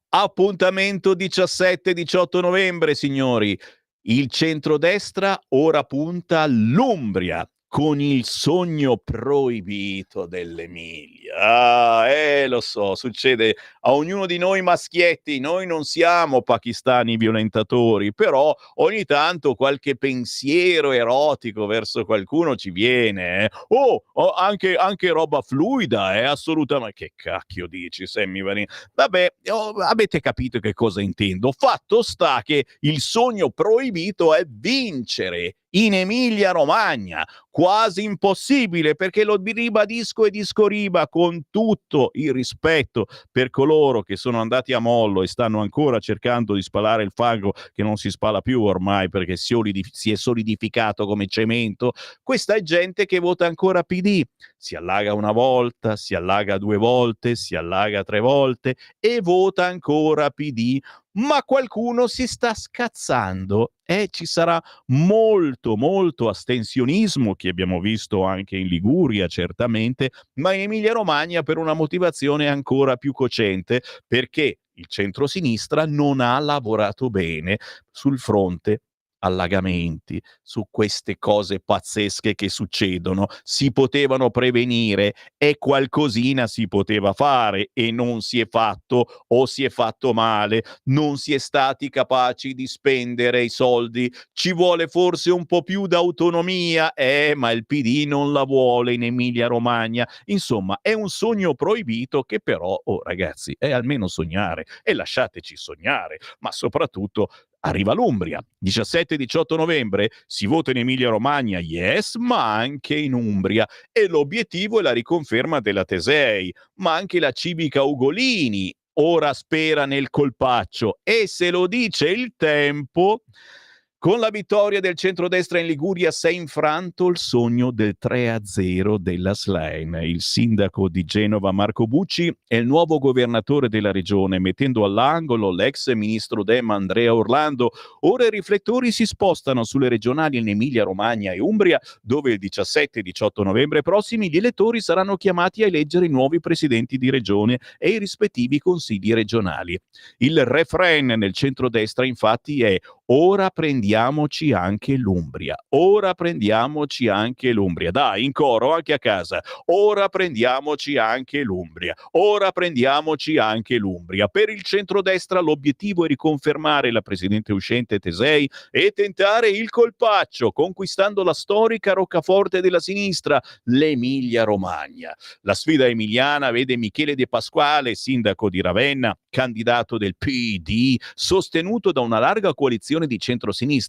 appuntamento 17-18 novembre, signori. Il centrodestra ora punta all'Umbria con il sogno proibito dell'Emilia. Lo so, succede a ognuno di noi maschietti. Noi non siamo pakistani violentatori, però ogni tanto qualche pensiero erotico verso qualcuno ci viene. Anche roba fluida, assolutamente. Che cacchio dici, Sammy Varin? Vabbè, avete capito che cosa intendo. Fatto sta che il sogno proibito è vincere in Emilia Romagna. Quasi impossibile, perché lo ribadisco e discoriba con tutto il rispetto per coloro che sono andati a mollo e stanno ancora cercando di spalare il fango che non si spala più ormai perché si è solidificato come cemento. Questa è gente che vota ancora PD. Si allaga una volta, si allaga 2 volte, si allaga 3 volte e vota ancora PD. Ma qualcuno si sta scazzando e ci sarà molto astensionismo, che abbiamo visto anche in Liguria certamente, ma in Emilia-Romagna per una motivazione ancora più cocente, perché il centrosinistra non ha lavorato bene sul fronte allagamenti, su queste cose pazzesche che succedono. Si potevano prevenire e qualcosina si poteva fare e non si è fatto o si è fatto male, non si è stati capaci di spendere i soldi, ci vuole forse un po' più d'autonomia, ma il PD non la vuole in Emilia Romagna. Insomma, è un sogno proibito che però, oh ragazzi, è almeno sognare e lasciateci sognare, ma soprattutto arriva l'Umbria. 17-18 novembre si vota in Emilia Romagna, yes, ma anche in Umbria. E l'obiettivo è la riconferma della Tesei, ma anche la Civica Ugolini ora spera nel colpaccio. E se lo dice il tempo, con la vittoria del centrodestra in Liguria si è infranto il sogno del 3-0 della Schlein. Il sindaco di Genova Marco Bucci è il nuovo governatore della regione, mettendo all'angolo l'ex ministro Dem Andrea Orlando. Ora i riflettori si spostano sulle regionali in Emilia Romagna e Umbria, dove il 17 e 18 novembre prossimi gli elettori saranno chiamati a eleggere i nuovi presidenti di regione e i rispettivi consigli regionali. Il refrain nel centrodestra infatti è: ora prendiamoci anche l'Umbria. Ora prendiamoci anche l'Umbria. Dai, in coro, anche a casa. Ora prendiamoci anche l'Umbria. Ora prendiamoci anche l'Umbria. Per il centrodestra l'obiettivo è riconfermare la presidente uscente Tesei e tentare il colpaccio, conquistando la storica roccaforte della sinistra, l'Emilia Romagna. La sfida emiliana vede Michele De Pasquale, sindaco di Ravenna, candidato del PD, sostenuto da una larga coalizione di centrosinistra.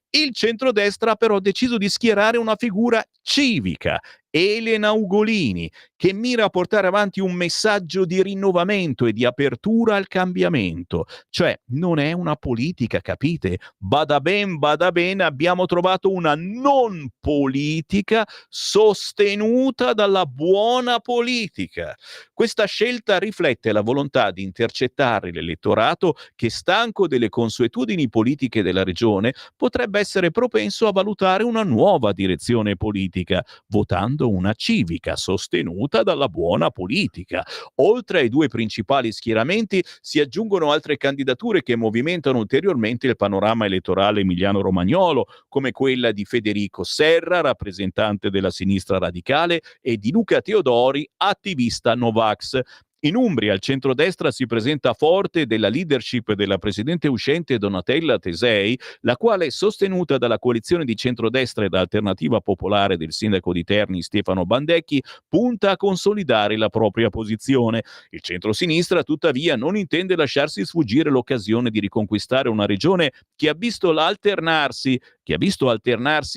Il centrodestra ha però deciso di schierare una figura civica, Elena Ugolini, che mira a portare avanti un messaggio di rinnovamento e di apertura al cambiamento. Cioè, non è una politica, capite? Bada bene, abbiamo trovato una non politica sostenuta dalla buona politica. Questa scelta riflette la volontà di intercettare l'elettorato che, stanco delle consuetudini politiche della regione, potrebbe essere propenso a valutare una nuova direzione politica, votando una civica sostenuta dalla buona politica. Oltre ai due principali schieramenti si aggiungono altre candidature che movimentano ulteriormente il panorama elettorale emiliano-romagnolo, come quella di Federico Serra, rappresentante della sinistra radicale, e di Luca Teodori, attivista Novax. In Umbria il centrodestra si presenta forte della leadership della presidente uscente Donatella Tesei, la quale, sostenuta dalla coalizione di centrodestra ed Alternativa Popolare del sindaco di Terni Stefano Bandecchi, punta a consolidare la propria posizione. Il centrosinistra, tuttavia, non intende lasciarsi sfuggire l'occasione di riconquistare una regione che ha visto alternarsi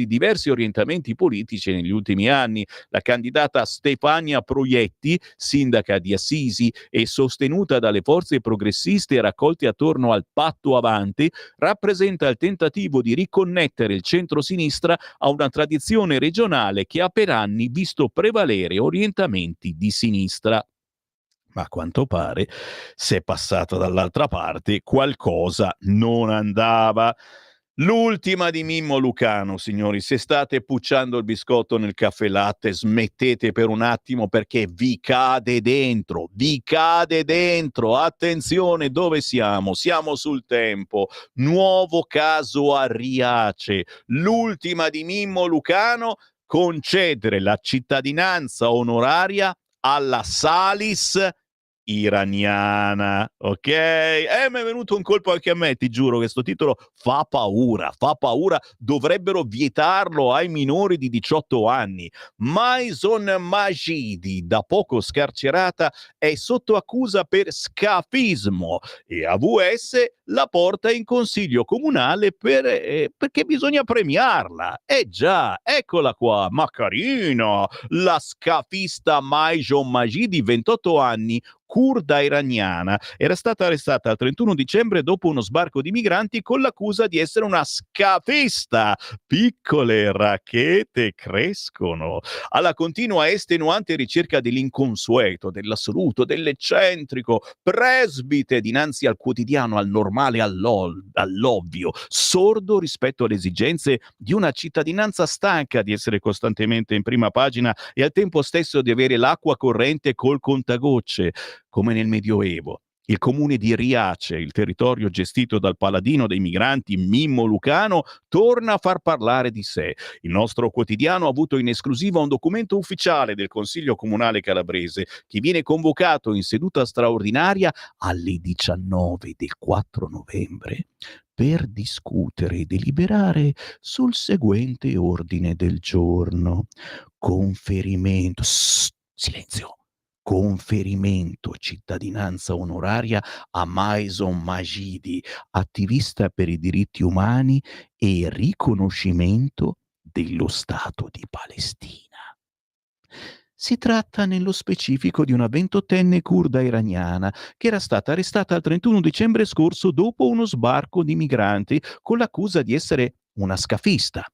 diversi orientamenti politici negli ultimi anni. La candidata Stefania Proietti, sindaca di Assisi e sostenuta dalle forze progressiste raccolte attorno al Patto Avanti, rappresenta il tentativo di riconnettere il centro-sinistra a una tradizione regionale che ha per anni visto prevalere orientamenti di sinistra. Ma a quanto pare, se è passata dall'altra parte, qualcosa non andava. L'ultima di Mimmo Lucano, signori. Se state pucciando il biscotto nel caffè latte, smettete per un attimo, perché vi cade dentro. Attenzione, dove siamo? Siamo sul Tempo. Nuovo caso a Riace. L'ultima di Mimmo Lucano: concedere la cittadinanza onoraria alla Salis iraniana, ok? Mi è venuto un colpo anche a me, ti giuro che sto titolo fa paura, dovrebbero vietarlo ai minori di 18 anni. Maison Majidi, da poco scarcerata, è sotto accusa per scafismo e AVS la porta in consiglio comunale perché bisogna premiarla. Già, eccola qua, ma carina, la scafista Maison Majidi, 28 anni, curda iraniana, era stata arrestata il 31 dicembre dopo uno sbarco di migranti con l'accusa di essere una scafista. Piccole racchette crescono. Alla continua estenuante ricerca dell'inconsueto, dell'assoluto, dell'eccentrico, presbite dinanzi al quotidiano, al normale, all'ovvio, sordo rispetto alle esigenze di una cittadinanza stanca di essere costantemente in prima pagina e al tempo stesso di avere l'acqua corrente col contagocce, come nel Medioevo. Il comune di Riace, il territorio gestito dal paladino dei migranti Mimmo Lucano, torna a far parlare di sé. Il nostro quotidiano ha avuto in esclusiva un documento ufficiale del Consiglio Comunale Calabrese che viene convocato in seduta straordinaria alle 19 del 4 novembre per discutere e deliberare sul seguente ordine del giorno. Conferimento. Silenzio. Conferimento cittadinanza onoraria a Maison Magidi, attivista per i diritti umani, e riconoscimento dello Stato di Palestina. Si tratta nello specifico di una 28enne curda iraniana che era stata arrestata il 31 dicembre scorso dopo uno sbarco di migranti con l'accusa di essere una scafista.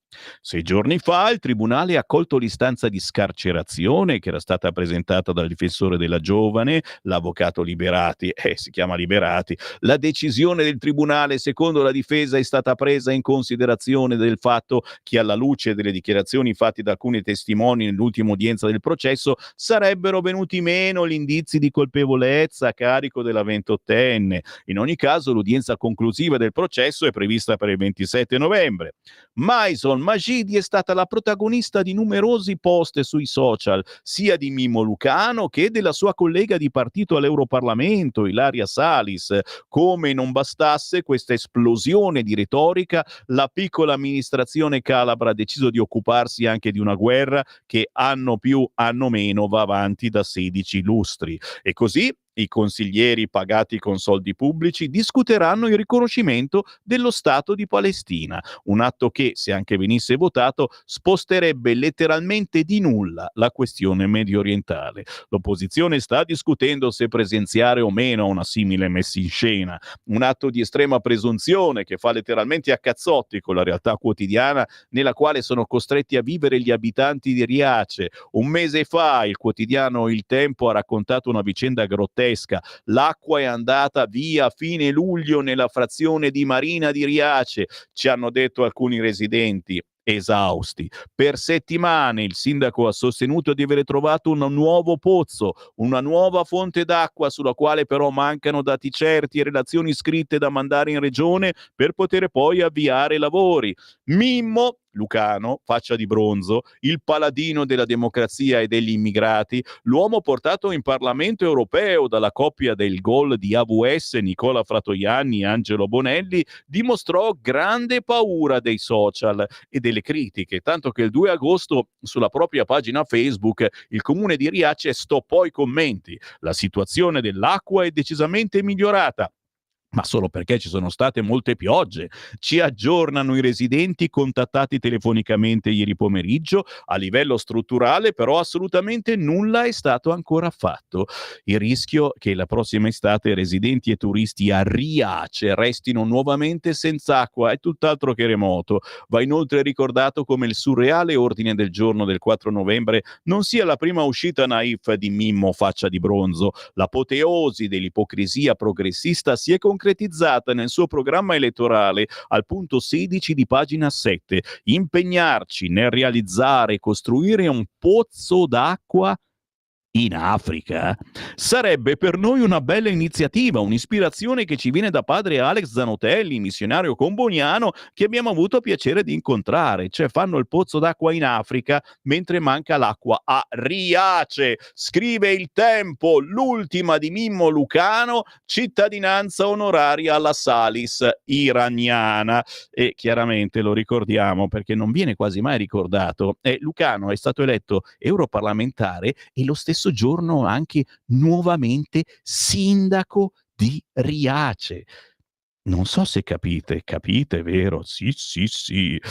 6 giorni fa il tribunale ha accolto l'istanza di scarcerazione che era stata presentata dal difensore della giovane, l'avvocato Liberati, si chiama Liberati. La decisione del tribunale, secondo la difesa, è stata presa in considerazione del fatto che, alla luce delle dichiarazioni fatte da alcuni testimoni nell'ultima udienza del processo, sarebbero venuti meno gli indizi di colpevolezza a carico della 28enne. In ogni caso, l'udienza conclusiva del processo è prevista per il 27 novembre. Maison Magidi è stata la protagonista di numerosi post sui social, sia di Mimmo Lucano che della sua collega di partito all'Europarlamento, Ilaria Salis. Come non bastasse questa esplosione di retorica, la piccola amministrazione calabra ha deciso di occuparsi anche di una guerra che anno più anno meno va avanti da 16 lustri. E così i consiglieri pagati con soldi pubblici discuteranno il riconoscimento dello Stato di Palestina, un atto che, se anche venisse votato, sposterebbe letteralmente di nulla la questione mediorientale. L'opposizione sta discutendo se presenziare o meno a una simile messa in scena, un atto di estrema presunzione che fa letteralmente a cazzotti con la realtà quotidiana nella quale sono costretti a vivere gli abitanti di Riace. Un mese fa il quotidiano Il Tempo ha raccontato una vicenda grottesca. L'acqua è andata via a fine luglio nella frazione di Marina di Riace, ci hanno detto alcuni residenti esausti. Per settimane il sindaco ha sostenuto di aver trovato un nuovo pozzo, una nuova fonte d'acqua sulla quale però mancano dati certi e relazioni scritte da mandare in regione per poter poi avviare i lavori. Mimmo Lucano, faccia di bronzo, il paladino della democrazia e degli immigrati, l'uomo portato in Parlamento europeo dalla coppia del gol di AVS Nicola Fratoianni e Angelo Bonelli, dimostrò grande paura dei social e delle critiche, tanto che il 2 agosto sulla propria pagina Facebook il comune di Riace stoppò i commenti. La situazione dell'acqua è decisamente migliorata, ma solo perché ci sono state molte piogge. Ci aggiornano i residenti contattati telefonicamente ieri pomeriggio. A livello strutturale però assolutamente nulla è stato ancora fatto. Il rischio che la prossima estate residenti e turisti a Riace restino nuovamente senza acqua è tutt'altro che remoto. Va inoltre ricordato come il surreale ordine del giorno del 4 novembre non sia la prima uscita naif di Mimmo faccia di bronzo. L'apoteosi dell'ipocrisia progressista si è concretizzata nel suo programma elettorale al punto 16 di pagina 7. Impegnarci nel realizzare e costruire un pozzo d'acqua in Africa sarebbe per noi una bella iniziativa, un'ispirazione che ci viene da padre Alex Zanotelli, missionario comboniano che abbiamo avuto piacere di incontrare. Cioè fanno il pozzo d'acqua in Africa mentre manca l'acqua a Riace. Scrive Il Tempo, l'ultima di Mimmo Lucano, cittadinanza onoraria alla Salis iraniana. E chiaramente lo ricordiamo perché non viene quasi mai ricordato. Lucano è stato eletto europarlamentare e lo stesso giorno anche nuovamente sindaco di Riace. Non so se capite, vero? Sì, sì, sì.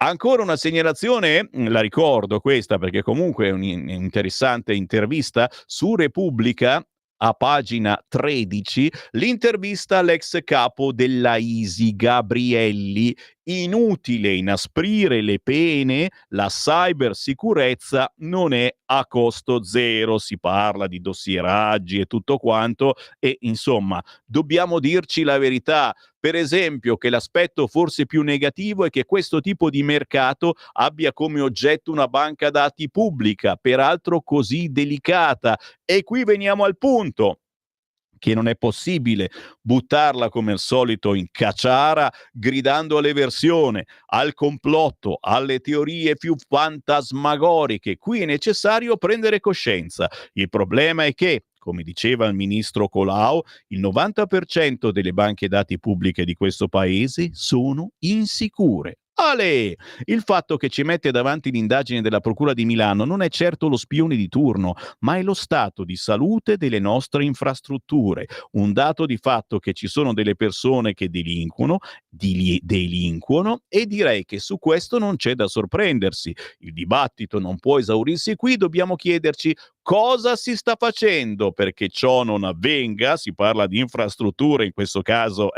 Ancora una segnalazione, la ricordo questa perché comunque è un'interessante intervista su Repubblica. A pagina 13 l'intervista all'ex capo della ISI Gabrielli. Inutile inasprire le pene, la cybersicurezza non è a costo zero, si parla di dossieraggi e tutto quanto e insomma dobbiamo dirci la verità. Per esempio che l'aspetto forse più negativo è che questo tipo di mercato abbia come oggetto una banca dati pubblica, peraltro così delicata. E qui veniamo al punto. che non è possibile buttarla come al solito in caciara, gridando all'eversione, al complotto, alle teorie più fantasmagoriche. Qui è necessario prendere coscienza. Il problema è che, come diceva il ministro Colau, il 90% delle banche dati pubbliche di questo paese sono insicure. Ale! Il fatto che ci mette davanti l'indagine della Procura di Milano non è certo lo spione di turno, ma è lo stato di salute delle nostre infrastrutture. Un dato di fatto che ci sono delle persone che delinquono e direi che su questo non c'è da sorprendersi. Il dibattito non può esaurirsi qui, dobbiamo chiederci cosa si sta facendo perché ciò non avvenga. Si parla di infrastrutture, in questo caso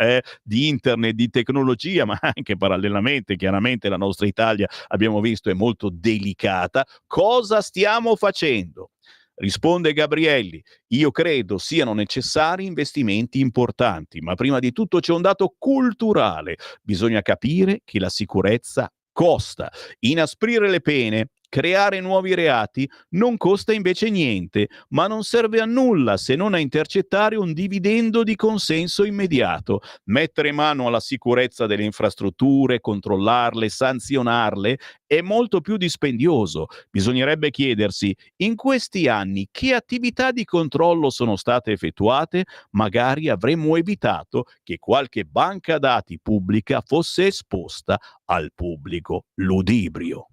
di internet, di tecnologia, ma anche parallelamente, chiaramente la nostra Italia, abbiamo visto, è molto delicata. Cosa stiamo facendo? Risponde Gabrielli, io credo siano necessari investimenti importanti, ma prima di tutto c'è un dato culturale. Bisogna capire che la sicurezza costa. Inasprire le pene, creare nuovi reati non costa invece niente, ma non serve a nulla se non a intercettare un dividendo di consenso immediato. Mettere mano alla sicurezza delle infrastrutture, controllarle, sanzionarle è molto più dispendioso. Bisognerebbe chiedersi, in questi anni che attività di controllo sono state effettuate? Magari avremmo evitato che qualche banca dati pubblica fosse esposta al pubblico ludibrio.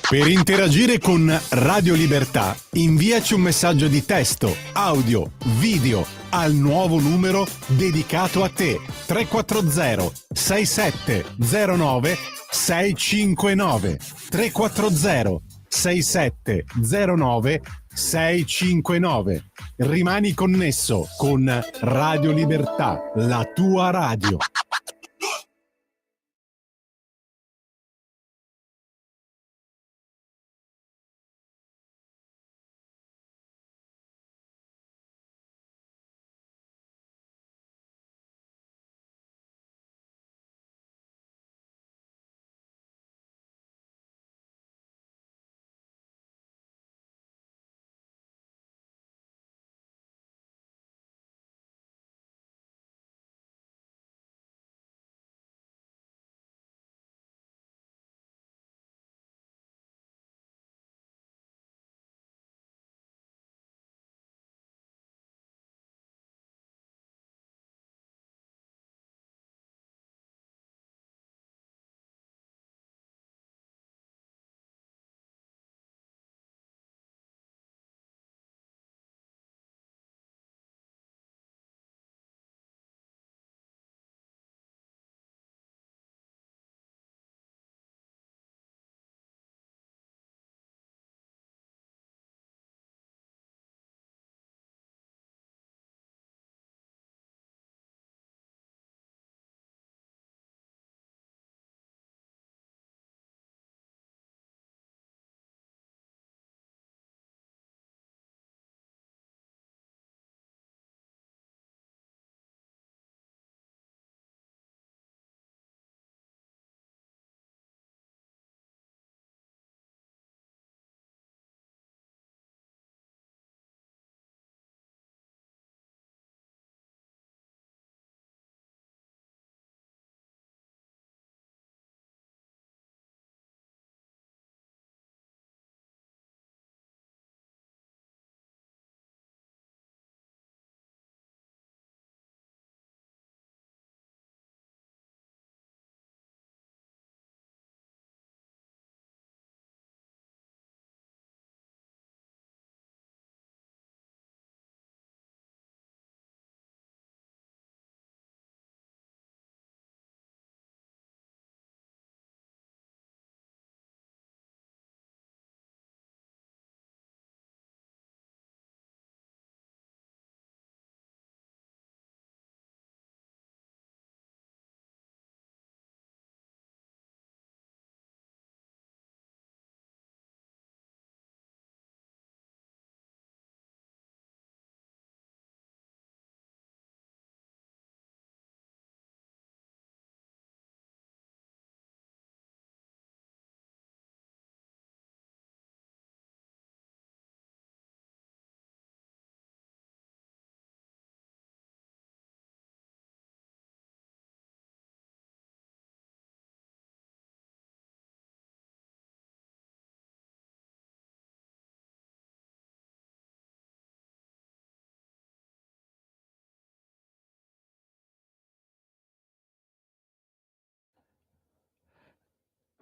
Per interagire con Radio Libertà, inviaci un messaggio di testo, audio, video al nuovo numero dedicato a te 340 6709 659 340 6709 659. Rimani connesso con Radio Libertà, la tua radio.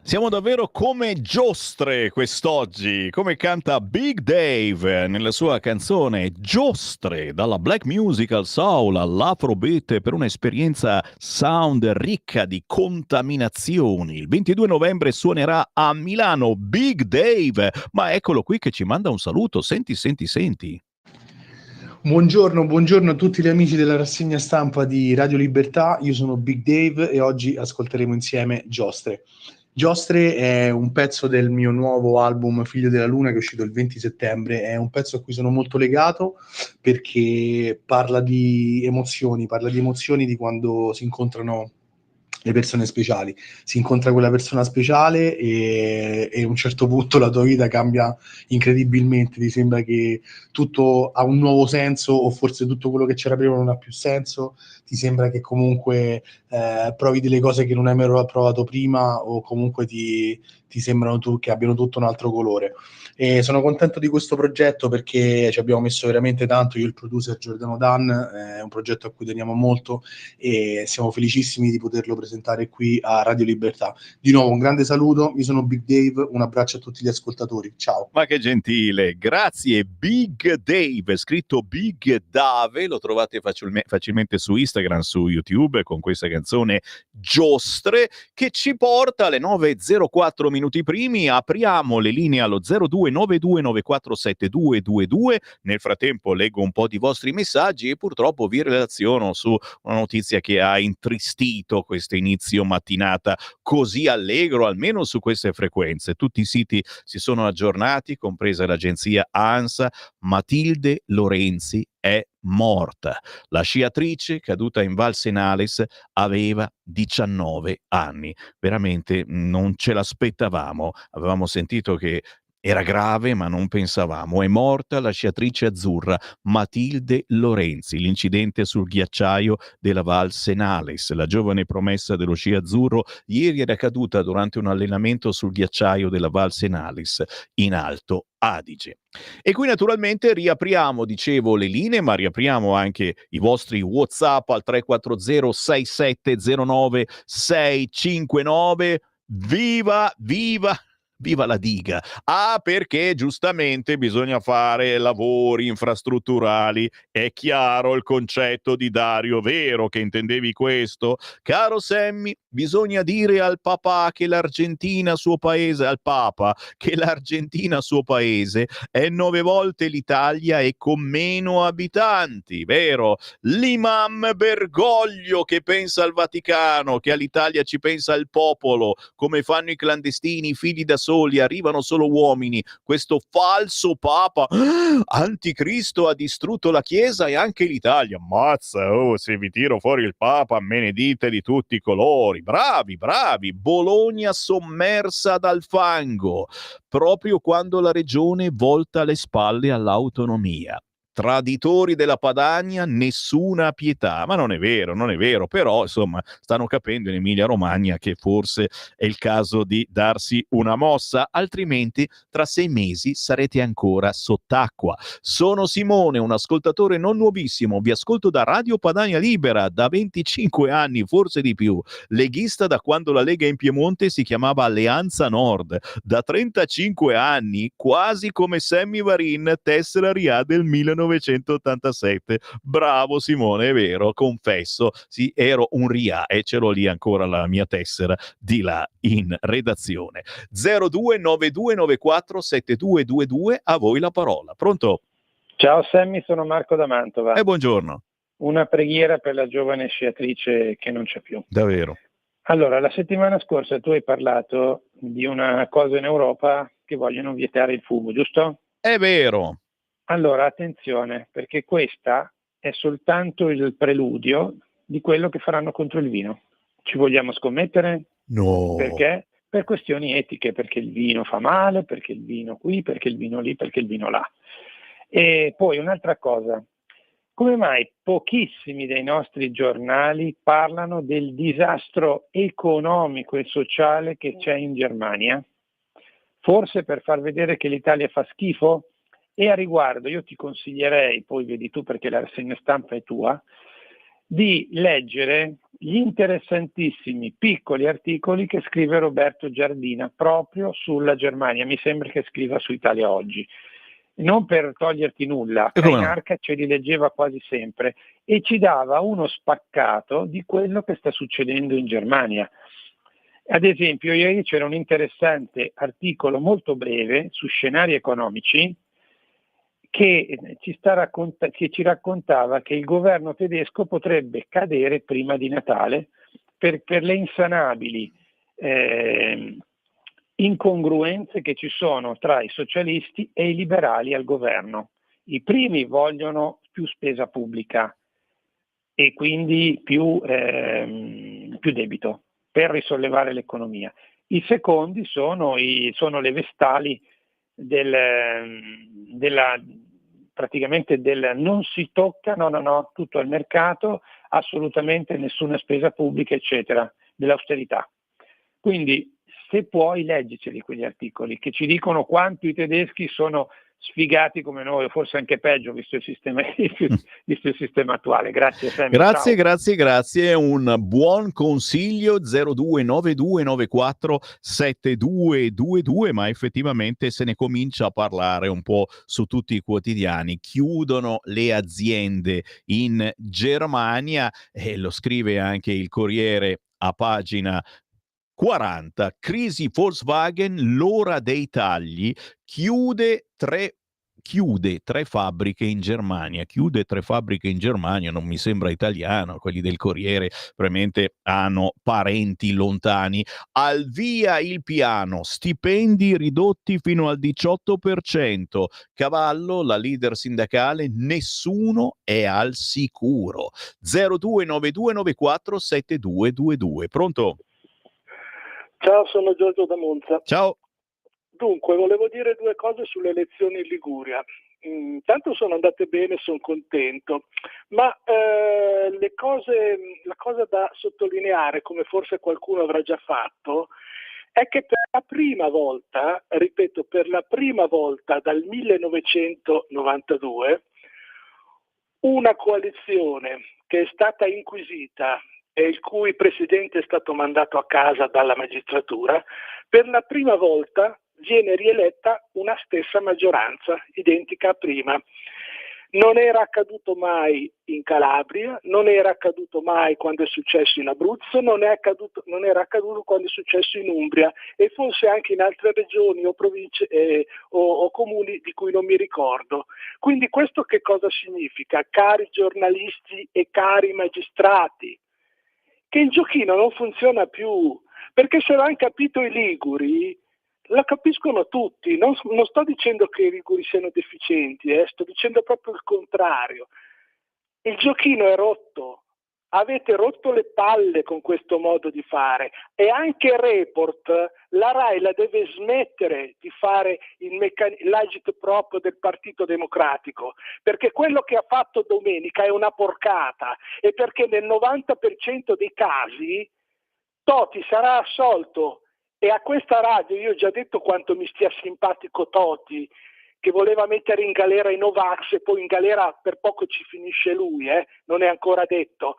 Siamo davvero come giostre quest'oggi, come canta Big Dave nella sua canzone Giostre, dalla black music al soul all'afrobeat, per un'esperienza sound ricca di contaminazioni. Il 22 novembre suonerà a Milano Big Dave, ma eccolo qui che ci manda un saluto, senti. Buongiorno a tutti gli amici della rassegna stampa di Radio Libertà, io sono Big Dave e oggi ascolteremo insieme Giostre. Giostre è un pezzo del mio nuovo album Figlio della Luna che è uscito il 20 settembre, è un pezzo a cui sono molto legato perché parla di emozioni di quando si incontrano le persone speciali, si incontra quella persona speciale e a un certo punto la tua vita cambia incredibilmente, ti sembra che tutto ha un nuovo senso o forse tutto quello che c'era prima non ha più senso, ti sembra che comunque provi delle cose che non hai mai provato prima o comunque ti sembrano che abbiano tutto un altro colore. E sono contento di questo progetto perché ci abbiamo messo veramente tanto, io e il producer Giordano Dan, è un progetto a cui teniamo molto e siamo felicissimi di poterlo presentare qui a Radio Libertà. Di nuovo un grande saluto, io sono Big Dave, un abbraccio a tutti gli ascoltatori, ciao. Ma che gentile, grazie Big Dave, scritto Big Dave, lo trovate facilmente su Instagram, su YouTube con questa canzone Giostre che ci porta alle 9:04 minuti primi, apriamo le linee allo 0292947222, nel frattempo leggo un po' di vostri messaggi e purtroppo vi relaziono su una notizia che ha intristito questo inizio mattinata così allegro, almeno su queste frequenze. Tutti i siti si sono aggiornati, compresa l'agenzia ANSA. Matilde Lorenzi è morta. La sciatrice caduta in Val Senales aveva 19 anni. Veramente non ce l'aspettavamo. Avevamo sentito che era grave, ma non pensavamo. È morta la sciatrice azzurra Matilde Lorenzi. L'incidente sul ghiacciaio della Val Senales. La giovane promessa dello sci azzurro ieri era caduta durante un allenamento sul ghiacciaio della Val Senales in Alto Adige. E qui naturalmente riapriamo, dicevo, le linee, ma riapriamo anche i vostri WhatsApp al 340 6709 659. Viva la diga! Perché giustamente bisogna fare lavori infrastrutturali. È chiaro il concetto di Dario, vero che intendevi questo? Caro Sammy, bisogna dire al papà che l'Argentina, suo paese, al Papa, che l'Argentina, suo paese, è 9 volte l'Italia e con meno abitanti, vero? L'imam Bergoglio che pensa al Vaticano, che all'Italia ci pensa il popolo, come fanno i clandestini, i figli da soli, arrivano solo uomini. Questo falso papa anticristo ha distrutto la Chiesa e anche l'Italia. Mazza, se vi tiro fuori il papa, me ne dite di tutti i colori. Bravi. Bologna sommersa dal fango, proprio quando la regione volta le spalle all'autonomia. Traditori della Padania, nessuna pietà. Ma non è vero, però insomma stanno capendo in Emilia-Romagna che forse è il caso di darsi una mossa, altrimenti tra 6 mesi sarete ancora sott'acqua. Sono Simone, un ascoltatore non nuovissimo, vi ascolto da Radio Padania Libera da 25 anni, forse di più, leghista da quando la Lega in Piemonte si chiamava Alleanza Nord, da 35 anni, quasi come Sammy Varin, tessera RIA del 1987. Bravo Simone, è vero, confesso, sì, ero un RIA e ce l'ho lì ancora la mia tessera di là in redazione. 0292947222, a voi la parola. Pronto? Ciao Sammy, sono Marco da Mantova. Buongiorno. Una preghiera per la giovane sciatrice che non c'è più. Davvero? Allora, la settimana scorsa tu hai parlato di una cosa in Europa che vogliono vietare il fumo, giusto? È vero. Allora, attenzione, perché questa è soltanto il preludio di quello che faranno contro il vino. Ci vogliamo scommettere? No. Perché? Per questioni etiche, perché il vino fa male, perché il vino qui, perché il vino lì, perché il vino là. E poi un'altra cosa, come mai pochissimi dei nostri giornali parlano del disastro economico e sociale che c'è in Germania? Forse per far vedere che l'Italia fa schifo? E a riguardo io ti consiglierei, poi vedi tu perché la rassegna stampa è tua, di leggere gli interessantissimi piccoli articoli che scrive Roberto Giardina proprio sulla Germania. Mi sembra che scriva su Italia Oggi. Non per toglierti nulla, Cainarca ce li leggeva quasi sempre e ci dava uno spaccato di quello che sta succedendo in Germania. Ad esempio, ieri c'era un interessante articolo molto breve su scenari economici che ci raccontava che il governo tedesco potrebbe cadere prima di Natale per le insanabili incongruenze che ci sono tra i socialisti e i liberali al governo. I primi vogliono più spesa pubblica e quindi più debito per risollevare l'economia. I secondi sono le vestali praticamente del non si tocca, no, tutto al mercato, assolutamente nessuna spesa pubblica, eccetera, dell'austerità. Quindi se puoi leggiceli quegli articoli che ci dicono quanto i tedeschi sono sfigati come noi, o forse anche peggio visto il sistema attuale. Grazie Sammy. Grazie, un buon consiglio 0292947222, ma effettivamente se ne comincia a parlare un po' su tutti i quotidiani. Chiudono le aziende in Germania e lo scrive anche il Corriere a pagina 40, crisi Volkswagen, l'ora dei tagli, chiude tre fabbriche in Germania. Chiude 3 fabbriche in Germania, non mi sembra italiano, quelli del Corriere probabilmente hanno parenti lontani. Al via il piano, stipendi ridotti fino al 18%. Cavallo, la leader sindacale, nessuno è al sicuro. 0292947222. Pronto? Ciao, sono Giorgio da Monza. Ciao. Dunque, volevo dire 2 cose sulle elezioni in Liguria. Intanto sono andate bene, sono contento, ma la cosa da sottolineare, come forse qualcuno avrà già fatto, è che per la prima volta dal 1992, una coalizione che è stata inquisita e il cui presidente è stato mandato a casa dalla magistratura, per la prima volta viene rieletta una stessa maggioranza, identica a prima. Non era accaduto mai in Calabria, non era accaduto mai quando è successo in Abruzzo, non era accaduto quando è successo in Umbria e forse anche in altre regioni o province o comuni di cui non mi ricordo. Quindi questo che cosa significa, cari giornalisti e cari magistrati? Che il giochino non funziona più, perché se l'hanno capito i liguri, la capiscono tutti. Non sto dicendo che i liguri siano deficienti, sto dicendo proprio il contrario. Il giochino è rotto, avete rotto le palle con questo modo di fare e anche Report, la RAI la deve smettere di fare l'agit-prop del Partito Democratico, perché quello che ha fatto domenica è una porcata e perché nel 90% dei casi Toti sarà assolto. E a questa radio io ho già detto quanto mi stia simpatico Toti, che voleva mettere in galera i Novax e poi in galera per poco ci finisce lui, non è ancora detto.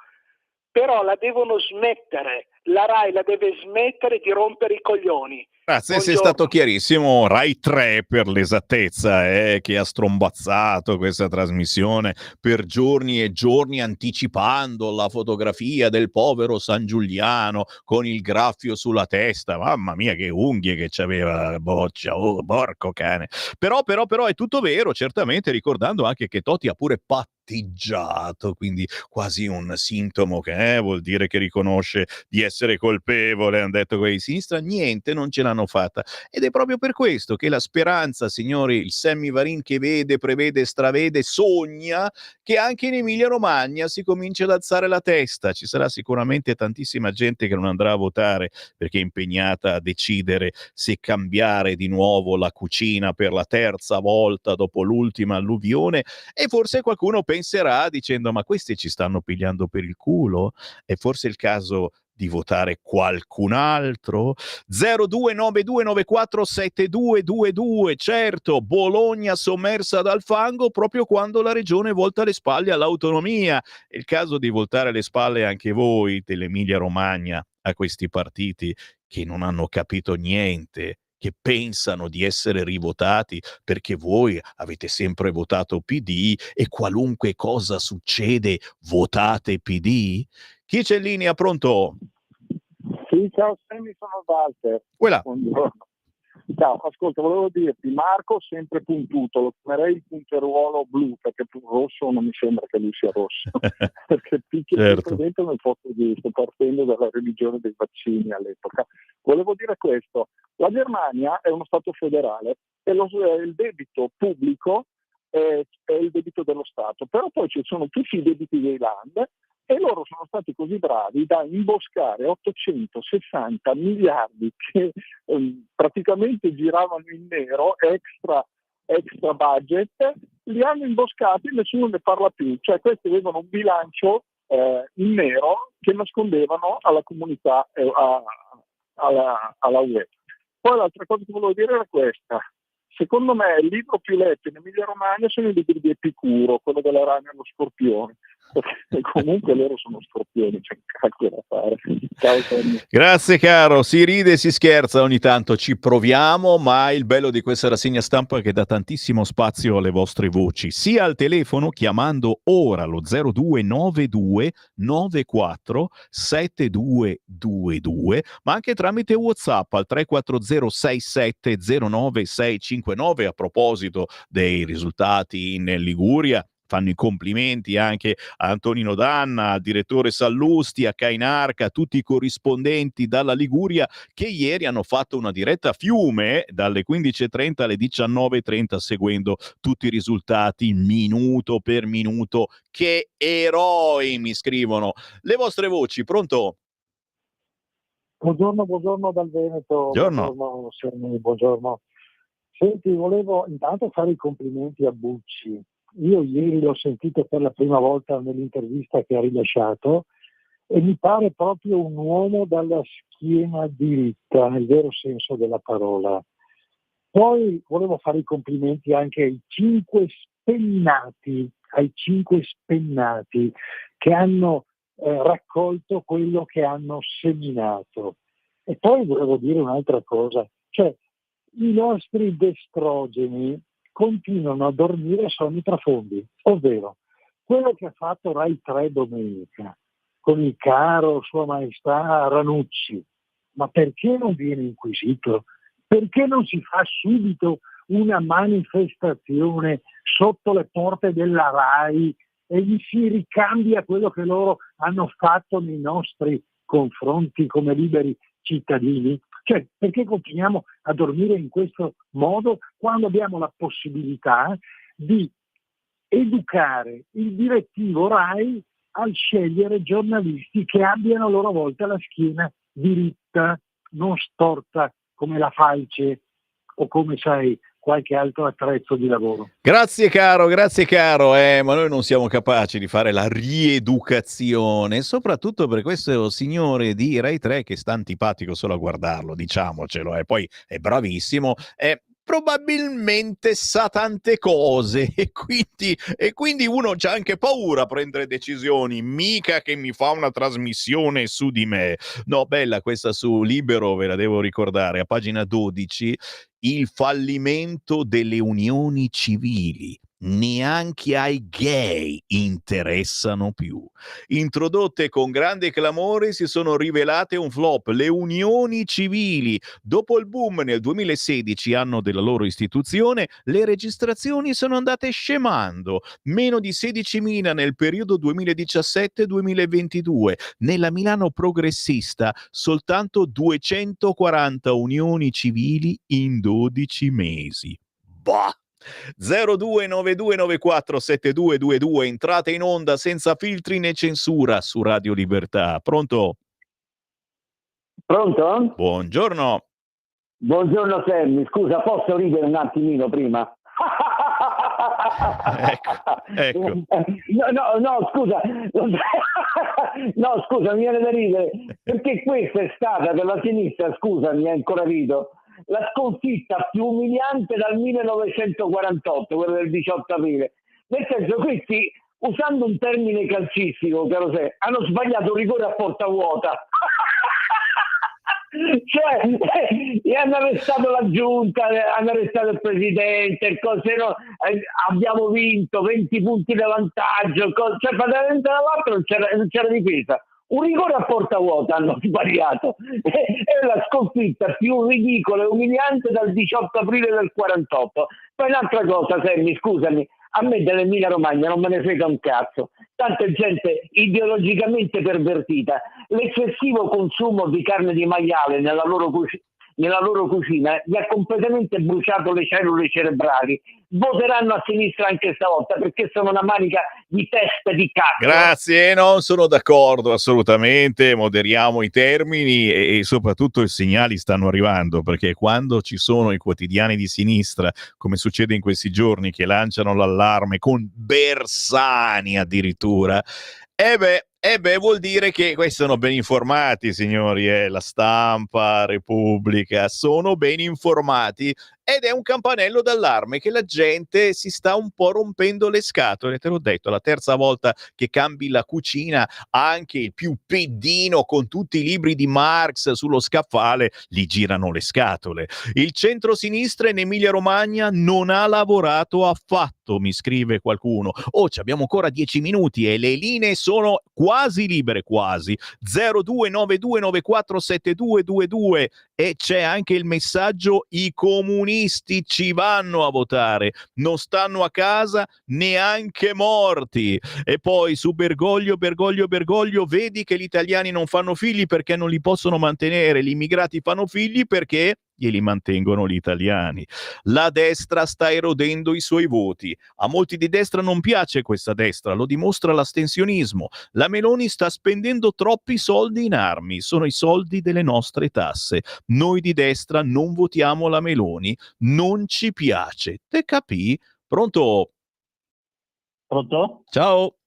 Però la devono smettere, la RAI la deve smettere di rompere i coglioni. Grazie, Buongiorno. sei stato chiarissimo. Rai 3 per l'esattezza, che ha strombazzato questa trasmissione per giorni e giorni, anticipando la fotografia del povero San Giuliano con il graffio sulla testa. Mamma mia, che unghie che c'aveva Boccia, oh, porco cane. Però è tutto vero, certamente, ricordando anche che Toti ha pure patteggiato, quindi quasi un sintomo che vuol dire che riconosce di essere colpevole. Hanno detto quelli di sinistra, niente, non ce l'hanno fatta. Ed è proprio per questo che la speranza, signori, il Sammy Varin che vede, prevede, stravede, sogna che anche in Emilia Romagna si comincia ad alzare la testa. Ci sarà sicuramente tantissima gente che non andrà a votare perché è impegnata a decidere se cambiare di nuovo la cucina per la terza volta dopo l'ultima alluvione, e forse qualcuno penserà dicendo: ma questi ci stanno pigliando per il culo? È forse il caso di votare qualcun altro? 0292947222. Certo, Bologna sommersa dal fango proprio quando la regione volta le spalle all'autonomia. È il caso di voltare le spalle anche voi dell'Emilia Romagna a questi partiti che non hanno capito niente, che pensano di essere rivotati perché voi avete sempre votato PD e qualunque cosa succede votate PD? Chi c'è in linea? Pronto? Sì, ciao Sammy, sono Walter. Quella. Buongiorno. Ciao, ascolta, volevo dirti, Marco sempre puntuto, lo chiamerei il punteruolo blu, perché più rosso non mi sembra che lui sia rosso, perché picchia Certo. dentro nel posto giusto, partendo dalla religione dei vaccini all'epoca. Volevo dire questo, la Germania è uno Stato federale e il debito pubblico è il debito dello Stato, però poi ci sono tutti i debiti dei land e loro sono stati così bravi da imboscare 860 miliardi che praticamente giravano in nero, extra budget, li hanno imboscati e nessuno ne parla più. Cioè questi avevano un bilancio in nero che nascondevano alla comunità, alla UE. Poi l'altra cosa che volevo dire era questa. Secondo me il libro più letto in Emilia Romagna sono i libri di Epicuro, quello della rana e lo scorpione, perché comunque loro sono scorpioni, c'è un cacchio da fare. Ciao Tony. Grazie caro, si ride e si scherza ogni tanto, ci proviamo, ma il bello di questa rassegna stampa è che dà tantissimo spazio alle vostre voci, sia al telefono chiamando ora lo 0292 94 7222, ma anche tramite WhatsApp al 340 67 09 659. A proposito dei risultati in Liguria, fanno i complimenti anche a Antonino Danna, al direttore Sallusti, a Cainarca, a tutti i corrispondenti dalla Liguria che ieri hanno fatto una diretta a Fiume dalle 15:30 alle 19:30 seguendo tutti i risultati minuto per minuto. Che eroi, mi scrivono. Le vostre voci, pronto? Buongiorno dal Veneto, Buongiorno. buongiorno. Senti, volevo intanto fare i complimenti a Bucci. Io ieri l'ho sentito per la prima volta nell'intervista che ha rilasciato e mi pare proprio un uomo dalla schiena diritta, nel vero senso della parola. Poi volevo fare i complimenti anche ai cinque spennati che hanno raccolto quello che hanno seminato. E poi volevo dire un'altra cosa, cioè i nostri destrogeni continuano a dormire sonni profondi, ovvero quello che ha fatto Rai 3 domenica con il caro Sua Maestà Ranucci, ma perché non viene inquisito? Perché non si fa subito una manifestazione sotto le porte della Rai e gli si ricambia quello che loro hanno fatto nei nostri confronti come liberi cittadini? Cioè, perché continuiamo a dormire in questo modo quando abbiamo la possibilità di educare il direttivo Rai a scegliere giornalisti che abbiano a loro volta la schiena diritta, non storta come la falce o come, sai, qualche altro attrezzo di lavoro. Grazie caro, ma noi non siamo capaci di fare la rieducazione, soprattutto per questo signore di Rai 3 che sta antipatico solo a guardarlo, diciamocelo, e poi è bravissimo, probabilmente sa tante cose e quindi uno c'ha anche paura a prendere decisioni, mica che mi fa una trasmissione su di me. No, bella questa su Libero, ve la devo ricordare, a pagina 12, il fallimento delle unioni civili. Neanche ai gay interessano più. Introdotte con grande clamore si sono rivelate un flop. Le unioni civili, dopo il boom nel 2016, anno della loro istituzione, le registrazioni sono andate scemando. Meno di 16.000 nel periodo 2017-2022. Nella Milano progressista soltanto 240 unioni civili in 12 mesi. Bah! 0292947222, entrate in onda senza filtri né censura su Radio Libertà. Pronto? Pronto? Buongiorno. Buongiorno Sammy, scusa, posso ridere un attimino prima? Ecco. No, scusa. No, scusa, mi viene da ridere, perché questa è stata per la sinistra, scusa, mi ha incoragito, la sconfitta più umiliante dal 1948, quella del 18 aprile. Nel senso, questi, usando un termine calcistico, caro Se, hanno sbagliato un rigore a porta vuota. Cioè, hanno arrestato la giunta, hanno arrestato il presidente, abbiamo vinto 20 punti di vantaggio, cioè praticamente dall'altro non c'era difesa. Un rigore a porta vuota hanno sbagliato. È la sconfitta più ridicola e umiliante dal 18 aprile del 48. Poi un'altra cosa, Sammy, scusami, a me dell'Emilia Romagna non me ne frega un cazzo. Tanta gente ideologicamente pervertita. L'eccessivo consumo di carne di maiale nella loro cucina gli ha completamente bruciato le cellule cerebrali. Voteranno a sinistra anche stavolta perché sono una manica di teste di cazzo. Grazie, non sono d'accordo assolutamente, moderiamo i termini e soprattutto i segnali stanno arrivando, perché quando ci sono i quotidiani di sinistra, come succede in questi giorni, che lanciano l'allarme con Bersani addirittura, vuol dire che questi sono ben informati, signori, La Stampa, Repubblica, sono ben informati ed è un campanello d'allarme che la gente si sta un po' rompendo le scatole. Te l'ho detto, la terza volta che cambi la cucina, anche il più peddino con tutti i libri di Marx sullo scaffale gli girano le scatole. Il centro-sinistra in Emilia-Romagna non ha lavorato affatto, mi scrive qualcuno. Ci abbiamo ancora 10 minuti e le linee sono quasi libere, quasi. 0292947222 e c'è anche il messaggio: i comunisti ci vanno a votare, non stanno a casa neanche morti. E poi su Bergoglio, vedi che gli italiani non fanno figli perché non li possono mantenere, gli immigrati fanno figli perché glieli mantengono gli italiani. La destra sta erodendo i suoi voti. A molti di destra non piace questa destra, lo dimostra l'astensionismo. La Meloni sta spendendo troppi soldi in armi, sono i soldi delle nostre tasse. Noi di destra non votiamo la Meloni, non ci piace. Te capì? Pronto? Pronto? Ciao.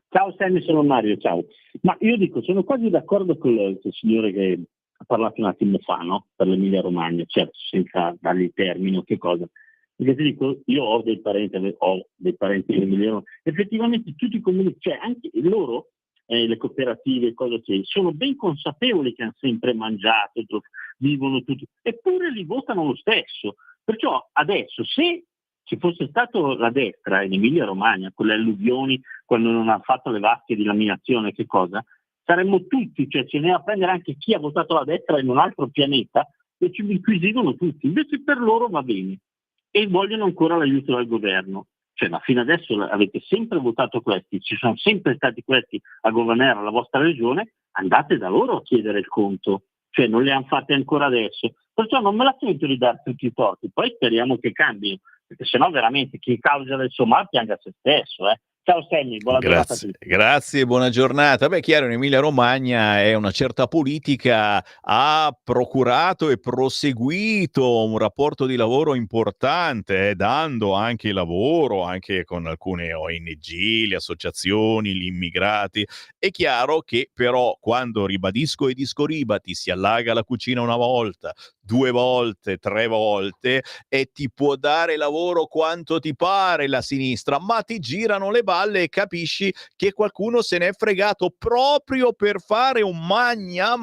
Ciao Sammy, sono Mario, ciao. Ma io dico, sono quasi d'accordo con il signore che ha parlato un attimo fa, no? Per l'Emilia Romagna, certo, senza dargli termine o che cosa. Perché ti dico, io ho dei parenti in Emilia Romagna, effettivamente tutti i comuni, cioè anche loro, le cooperative, cose che sono ben consapevoli che hanno sempre mangiato, vivono tutti, eppure li votano lo stesso. Perciò adesso, se ci fosse stato la destra in Emilia Romagna, con le alluvioni, quando non ha fatto le vasche di laminazione, che cosa, saremmo tutti, cioè ce n'è a prendere anche chi ha votato la destra in un altro pianeta e ci inquisivano tutti. Invece per loro va bene e vogliono ancora l'aiuto dal governo. Cioè, ma fino adesso avete sempre votato questi, ci sono sempre stati questi a governare la vostra regione, andate da loro a chiedere il conto, cioè non le hanno fatte ancora adesso. Perciò non me la sento di dare tutti i torti, poi speriamo che cambino, perché sennò veramente chi causa del suo male pianga se stesso. Ciao Sammy, buona giornata a tutti. Grazie, buona giornata. Beh, chiaro, in Emilia Romagna è una certa politica, ha procurato e proseguito un rapporto di lavoro importante, dando anche lavoro, anche con alcune ONG, le associazioni, gli immigrati. È chiaro che però quando, ribadisco e discoribati, si allaga la cucina una volta, 2 volte, 3 volte e ti può dare lavoro quanto ti pare la sinistra, ma ti girano le balle e capisci che qualcuno se n'è fregato proprio per fare un magna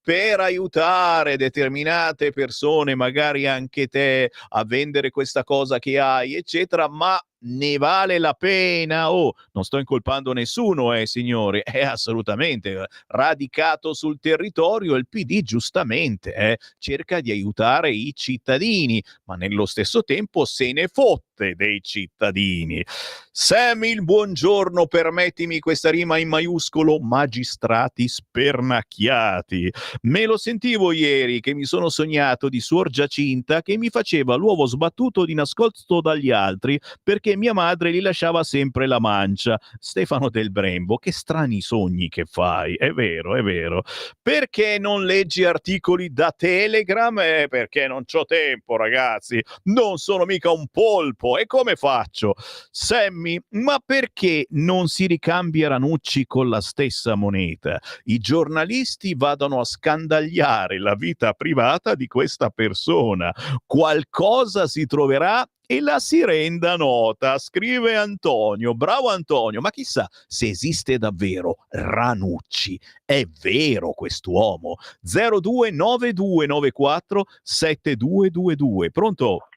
per aiutare determinate persone, magari anche te, a vendere questa cosa che hai, eccetera, ma ne vale la pena? Non sto incolpando nessuno, signori, è assolutamente radicato sul territorio. Il PD giustamente cerca di aiutare i cittadini, ma nello stesso tempo se ne fotte dei cittadini. Sammy, il buongiorno, permettimi questa rima in maiuscolo: magistrati spernacchiati. Me lo sentivo ieri che mi sono sognato di Suor Giacinta che mi faceva l'uovo sbattuto di nascosto dagli altri perché mia madre gli lasciava sempre la mancia. Stefano Del Brembo, che strani sogni che fai, è vero, è vero. Perché non leggi articoli da Telegram? Perché non c'ho tempo, ragazzi, non sono mica un polpo, e come faccio? Sammy, ma perché non si ricambia Ranucci con la stessa moneta? I giornalisti vadano a scandagliare la vita privata di questa persona, qualcosa si troverà e la si renda nota, scrive Antonio. Bravo Antonio, ma chissà se esiste davvero Ranucci. È vero quest'uomo. 0292947222. Pronto?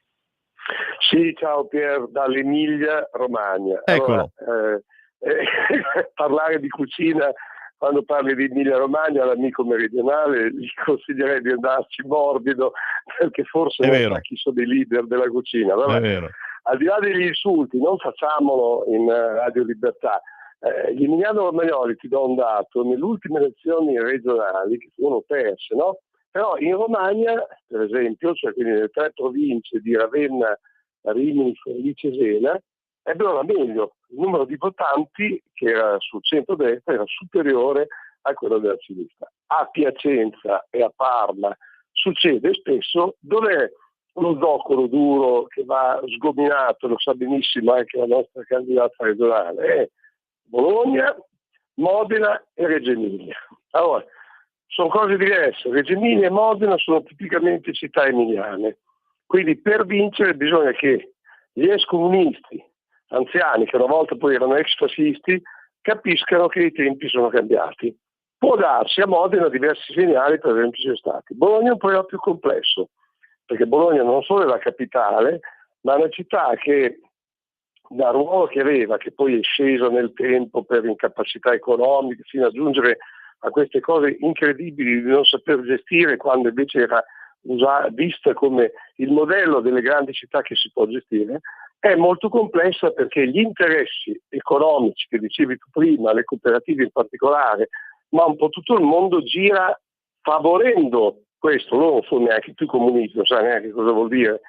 Sì, ciao Pier, dall'Emilia Romagna. Eccolo. Allora, parlare di cucina quando parli di Emilia Romagna, l'amico meridionale, gli consiglierei di andarci morbido, perché forse non sa chi sono i leader della cucina. Vabbè. È vero. Al di là degli insulti, non facciamolo in Radio Libertà. Gli emiliano romagnoli, ti do un dato, nelle ultime elezioni regionali che furono perse, no? Però in Romagna, per esempio, cioè quindi nelle 3 province di Ravenna, Rimini, Forlì, Cesena, ebbero la meglio. Il numero di votanti che era sul centro-destra era superiore a quello della sinistra. A Piacenza e a Parma succede spesso, dov'è lo zoccolo duro che va sgominato, lo sa benissimo anche la nostra candidata regionale, Bologna, Modena e Reggio Emilia. Allora, sono cose diverse. Reggio Emilia e Modena sono tipicamente città emiliane, quindi per vincere bisogna che gli ex-comunisti anziani, che una volta poi erano ex-fascisti, capiscano che i tempi sono cambiati. Può darsi a Modena diversi segnali, per esempio, ci sono stati. Bologna è un po' più complesso, perché Bologna non solo è la capitale, ma è una città che dal ruolo che aveva, che poi è sceso nel tempo per incapacità economiche, fino a giungere a queste cose incredibili di non saper gestire, quando invece era vista come il modello delle grandi città che si può gestire, è molto complessa perché gli interessi economici che dicevi tu prima, le cooperative in particolare, ma un po' tutto il mondo gira favorendo questo. Loro non sono neanche più comunisti, non sanno neanche cosa vuol dire.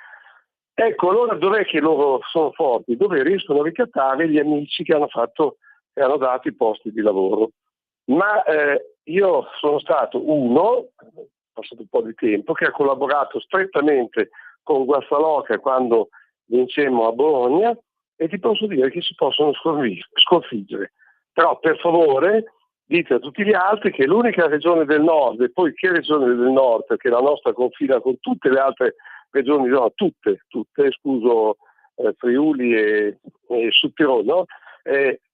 Ecco, allora dov'è che loro sono forti? Dove riescono a ricattare gli amici che hanno dato i posti di lavoro. Ma io sono stato passato un po' di tempo, che ha collaborato strettamente con Guazzaloca quando vincemmo a Bologna, e ti posso dire che si possono sconfiggere. Però per favore dite a tutti gli altri che l'unica regione del nord, e poi che regione del nord, perché la nostra confina con tutte le altre regioni, no, tutte, escluso Friuli e Sudtirolo, no?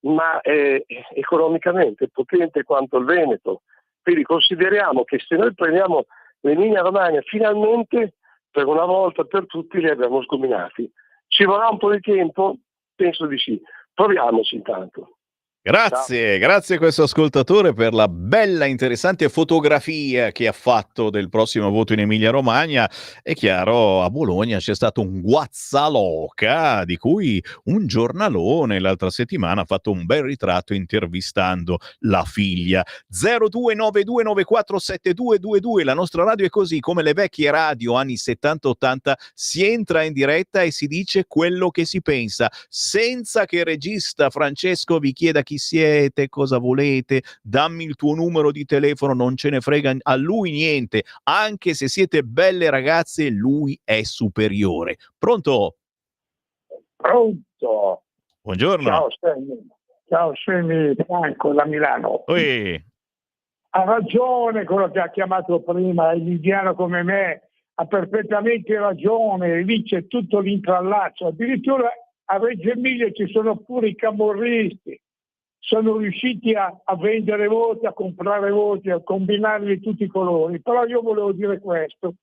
Ma è economicamente potente quanto il Veneto. Quindi consideriamo che se noi prendiamo l'Emilia Romagna, finalmente per una volta per tutti li abbiamo sgominati. Ci vorrà un po' di tempo? Penso di sì. Proviamoci intanto. Grazie a questo ascoltatore per la bella, interessante fotografia che ha fatto del prossimo voto in Emilia Romagna. È chiaro, a Bologna c'è stato un Guazzaloca, di cui un giornalone l'altra settimana ha fatto un bel ritratto intervistando la figlia. 0292947222, la nostra radio è così, come le vecchie radio anni 70-80, si entra in diretta e si dice quello che si pensa, senza che il regista Francesco vi chieda chi siete, cosa volete, dammi il tuo numero di telefono, non ce ne frega a lui niente, anche se siete belle ragazze, lui è superiore. Pronto? Pronto? Buongiorno. Ciao Semi Franco da Milano. Oi. Ha ragione quello che ha chiamato prima, il indiano come me, ha perfettamente ragione, lì c'è tutto l'intrallaccio, addirittura a Reggio Emilia ci sono pure i camorristi. Sono riusciti a vendere voti, a comprare voti, a combinarli di tutti i colori. Però io volevo dire questo,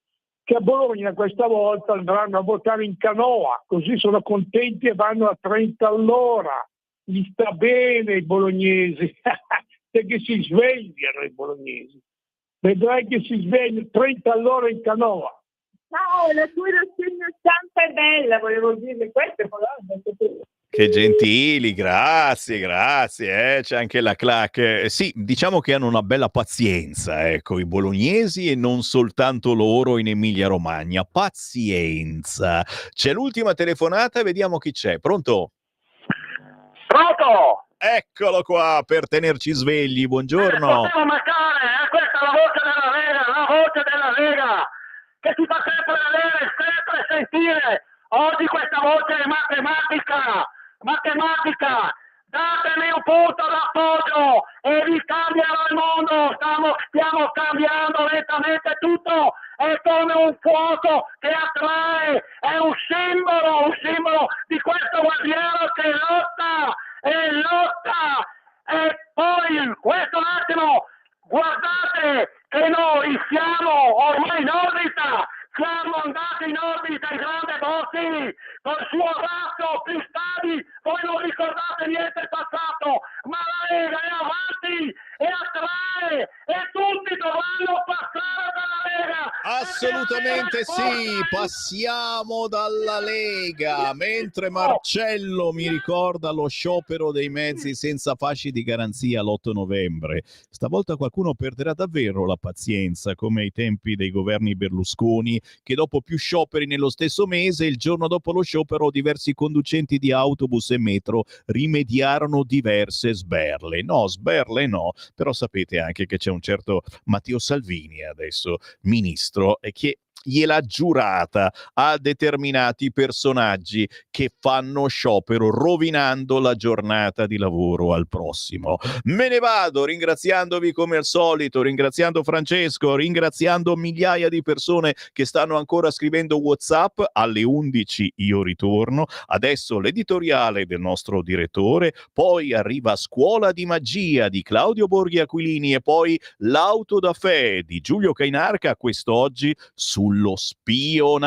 che a Bologna questa volta andranno a votare in canoa, così sono contenti e vanno a 30 all'ora. Gli sta bene i bolognesi, perché si svegliano i bolognesi. Vedrai che si svegliano 30 all'ora in canoa. Ciao, la tua rassegna stampa è bella, volevo dire questo. Che gentili, grazie, c'è anche la clac. Sì, diciamo che hanno una bella pazienza, ecco, i bolognesi e non soltanto loro in Emilia-Romagna. Pazienza. C'è l'ultima telefonata, vediamo chi c'è. Pronto? Pronto? Eccolo qua per tenerci svegli, buongiorno. Potevo mancare, questa è la voce della Lega, che si fa sempre vedere, sempre sentire. Oggi questa voce è matematica. Datemi un punto d'appoggio e vi cambierà il mondo. Stiamo cambiando lentamente tutto. È come un fuoco che attrae, è un simbolo di questo guerriero che lotta. E poi, questo un attimo, guardate che noi siamo ormai in orbita. Siamo andati in orbita il grande Bossi col suo razzo Cristalli, voi non ricordate niente passato, ma la Lega è avanti e attrae e tutti dovranno passare dalla Lega. Assolutamente sì, passiamo dalla Lega, mentre Marcello mi ricorda lo sciopero dei mezzi senza fasci di garanzia l'8 novembre. Stavolta qualcuno perderà davvero la pazienza, come ai tempi dei governi Berlusconi, che dopo più scioperi nello stesso mese, il giorno dopo lo sciopero, diversi conducenti di autobus e metro rimediarono diverse sberle. No, sberle no, però sapete anche che c'è un certo Matteo Salvini adesso ministro e che gliel'ha giurata a determinati personaggi che fanno sciopero, rovinando la giornata di lavoro al prossimo. Me ne vado ringraziandovi come al solito, ringraziando Francesco, ringraziando migliaia di persone che stanno ancora scrivendo WhatsApp. Alle 11 io ritorno, adesso l'editoriale del nostro direttore, poi arriva Scuola di Magia di Claudio Borghi Aquilini e poi l'Auto da Fè di Giulio Cainarca, quest'oggi sullo spionaggio.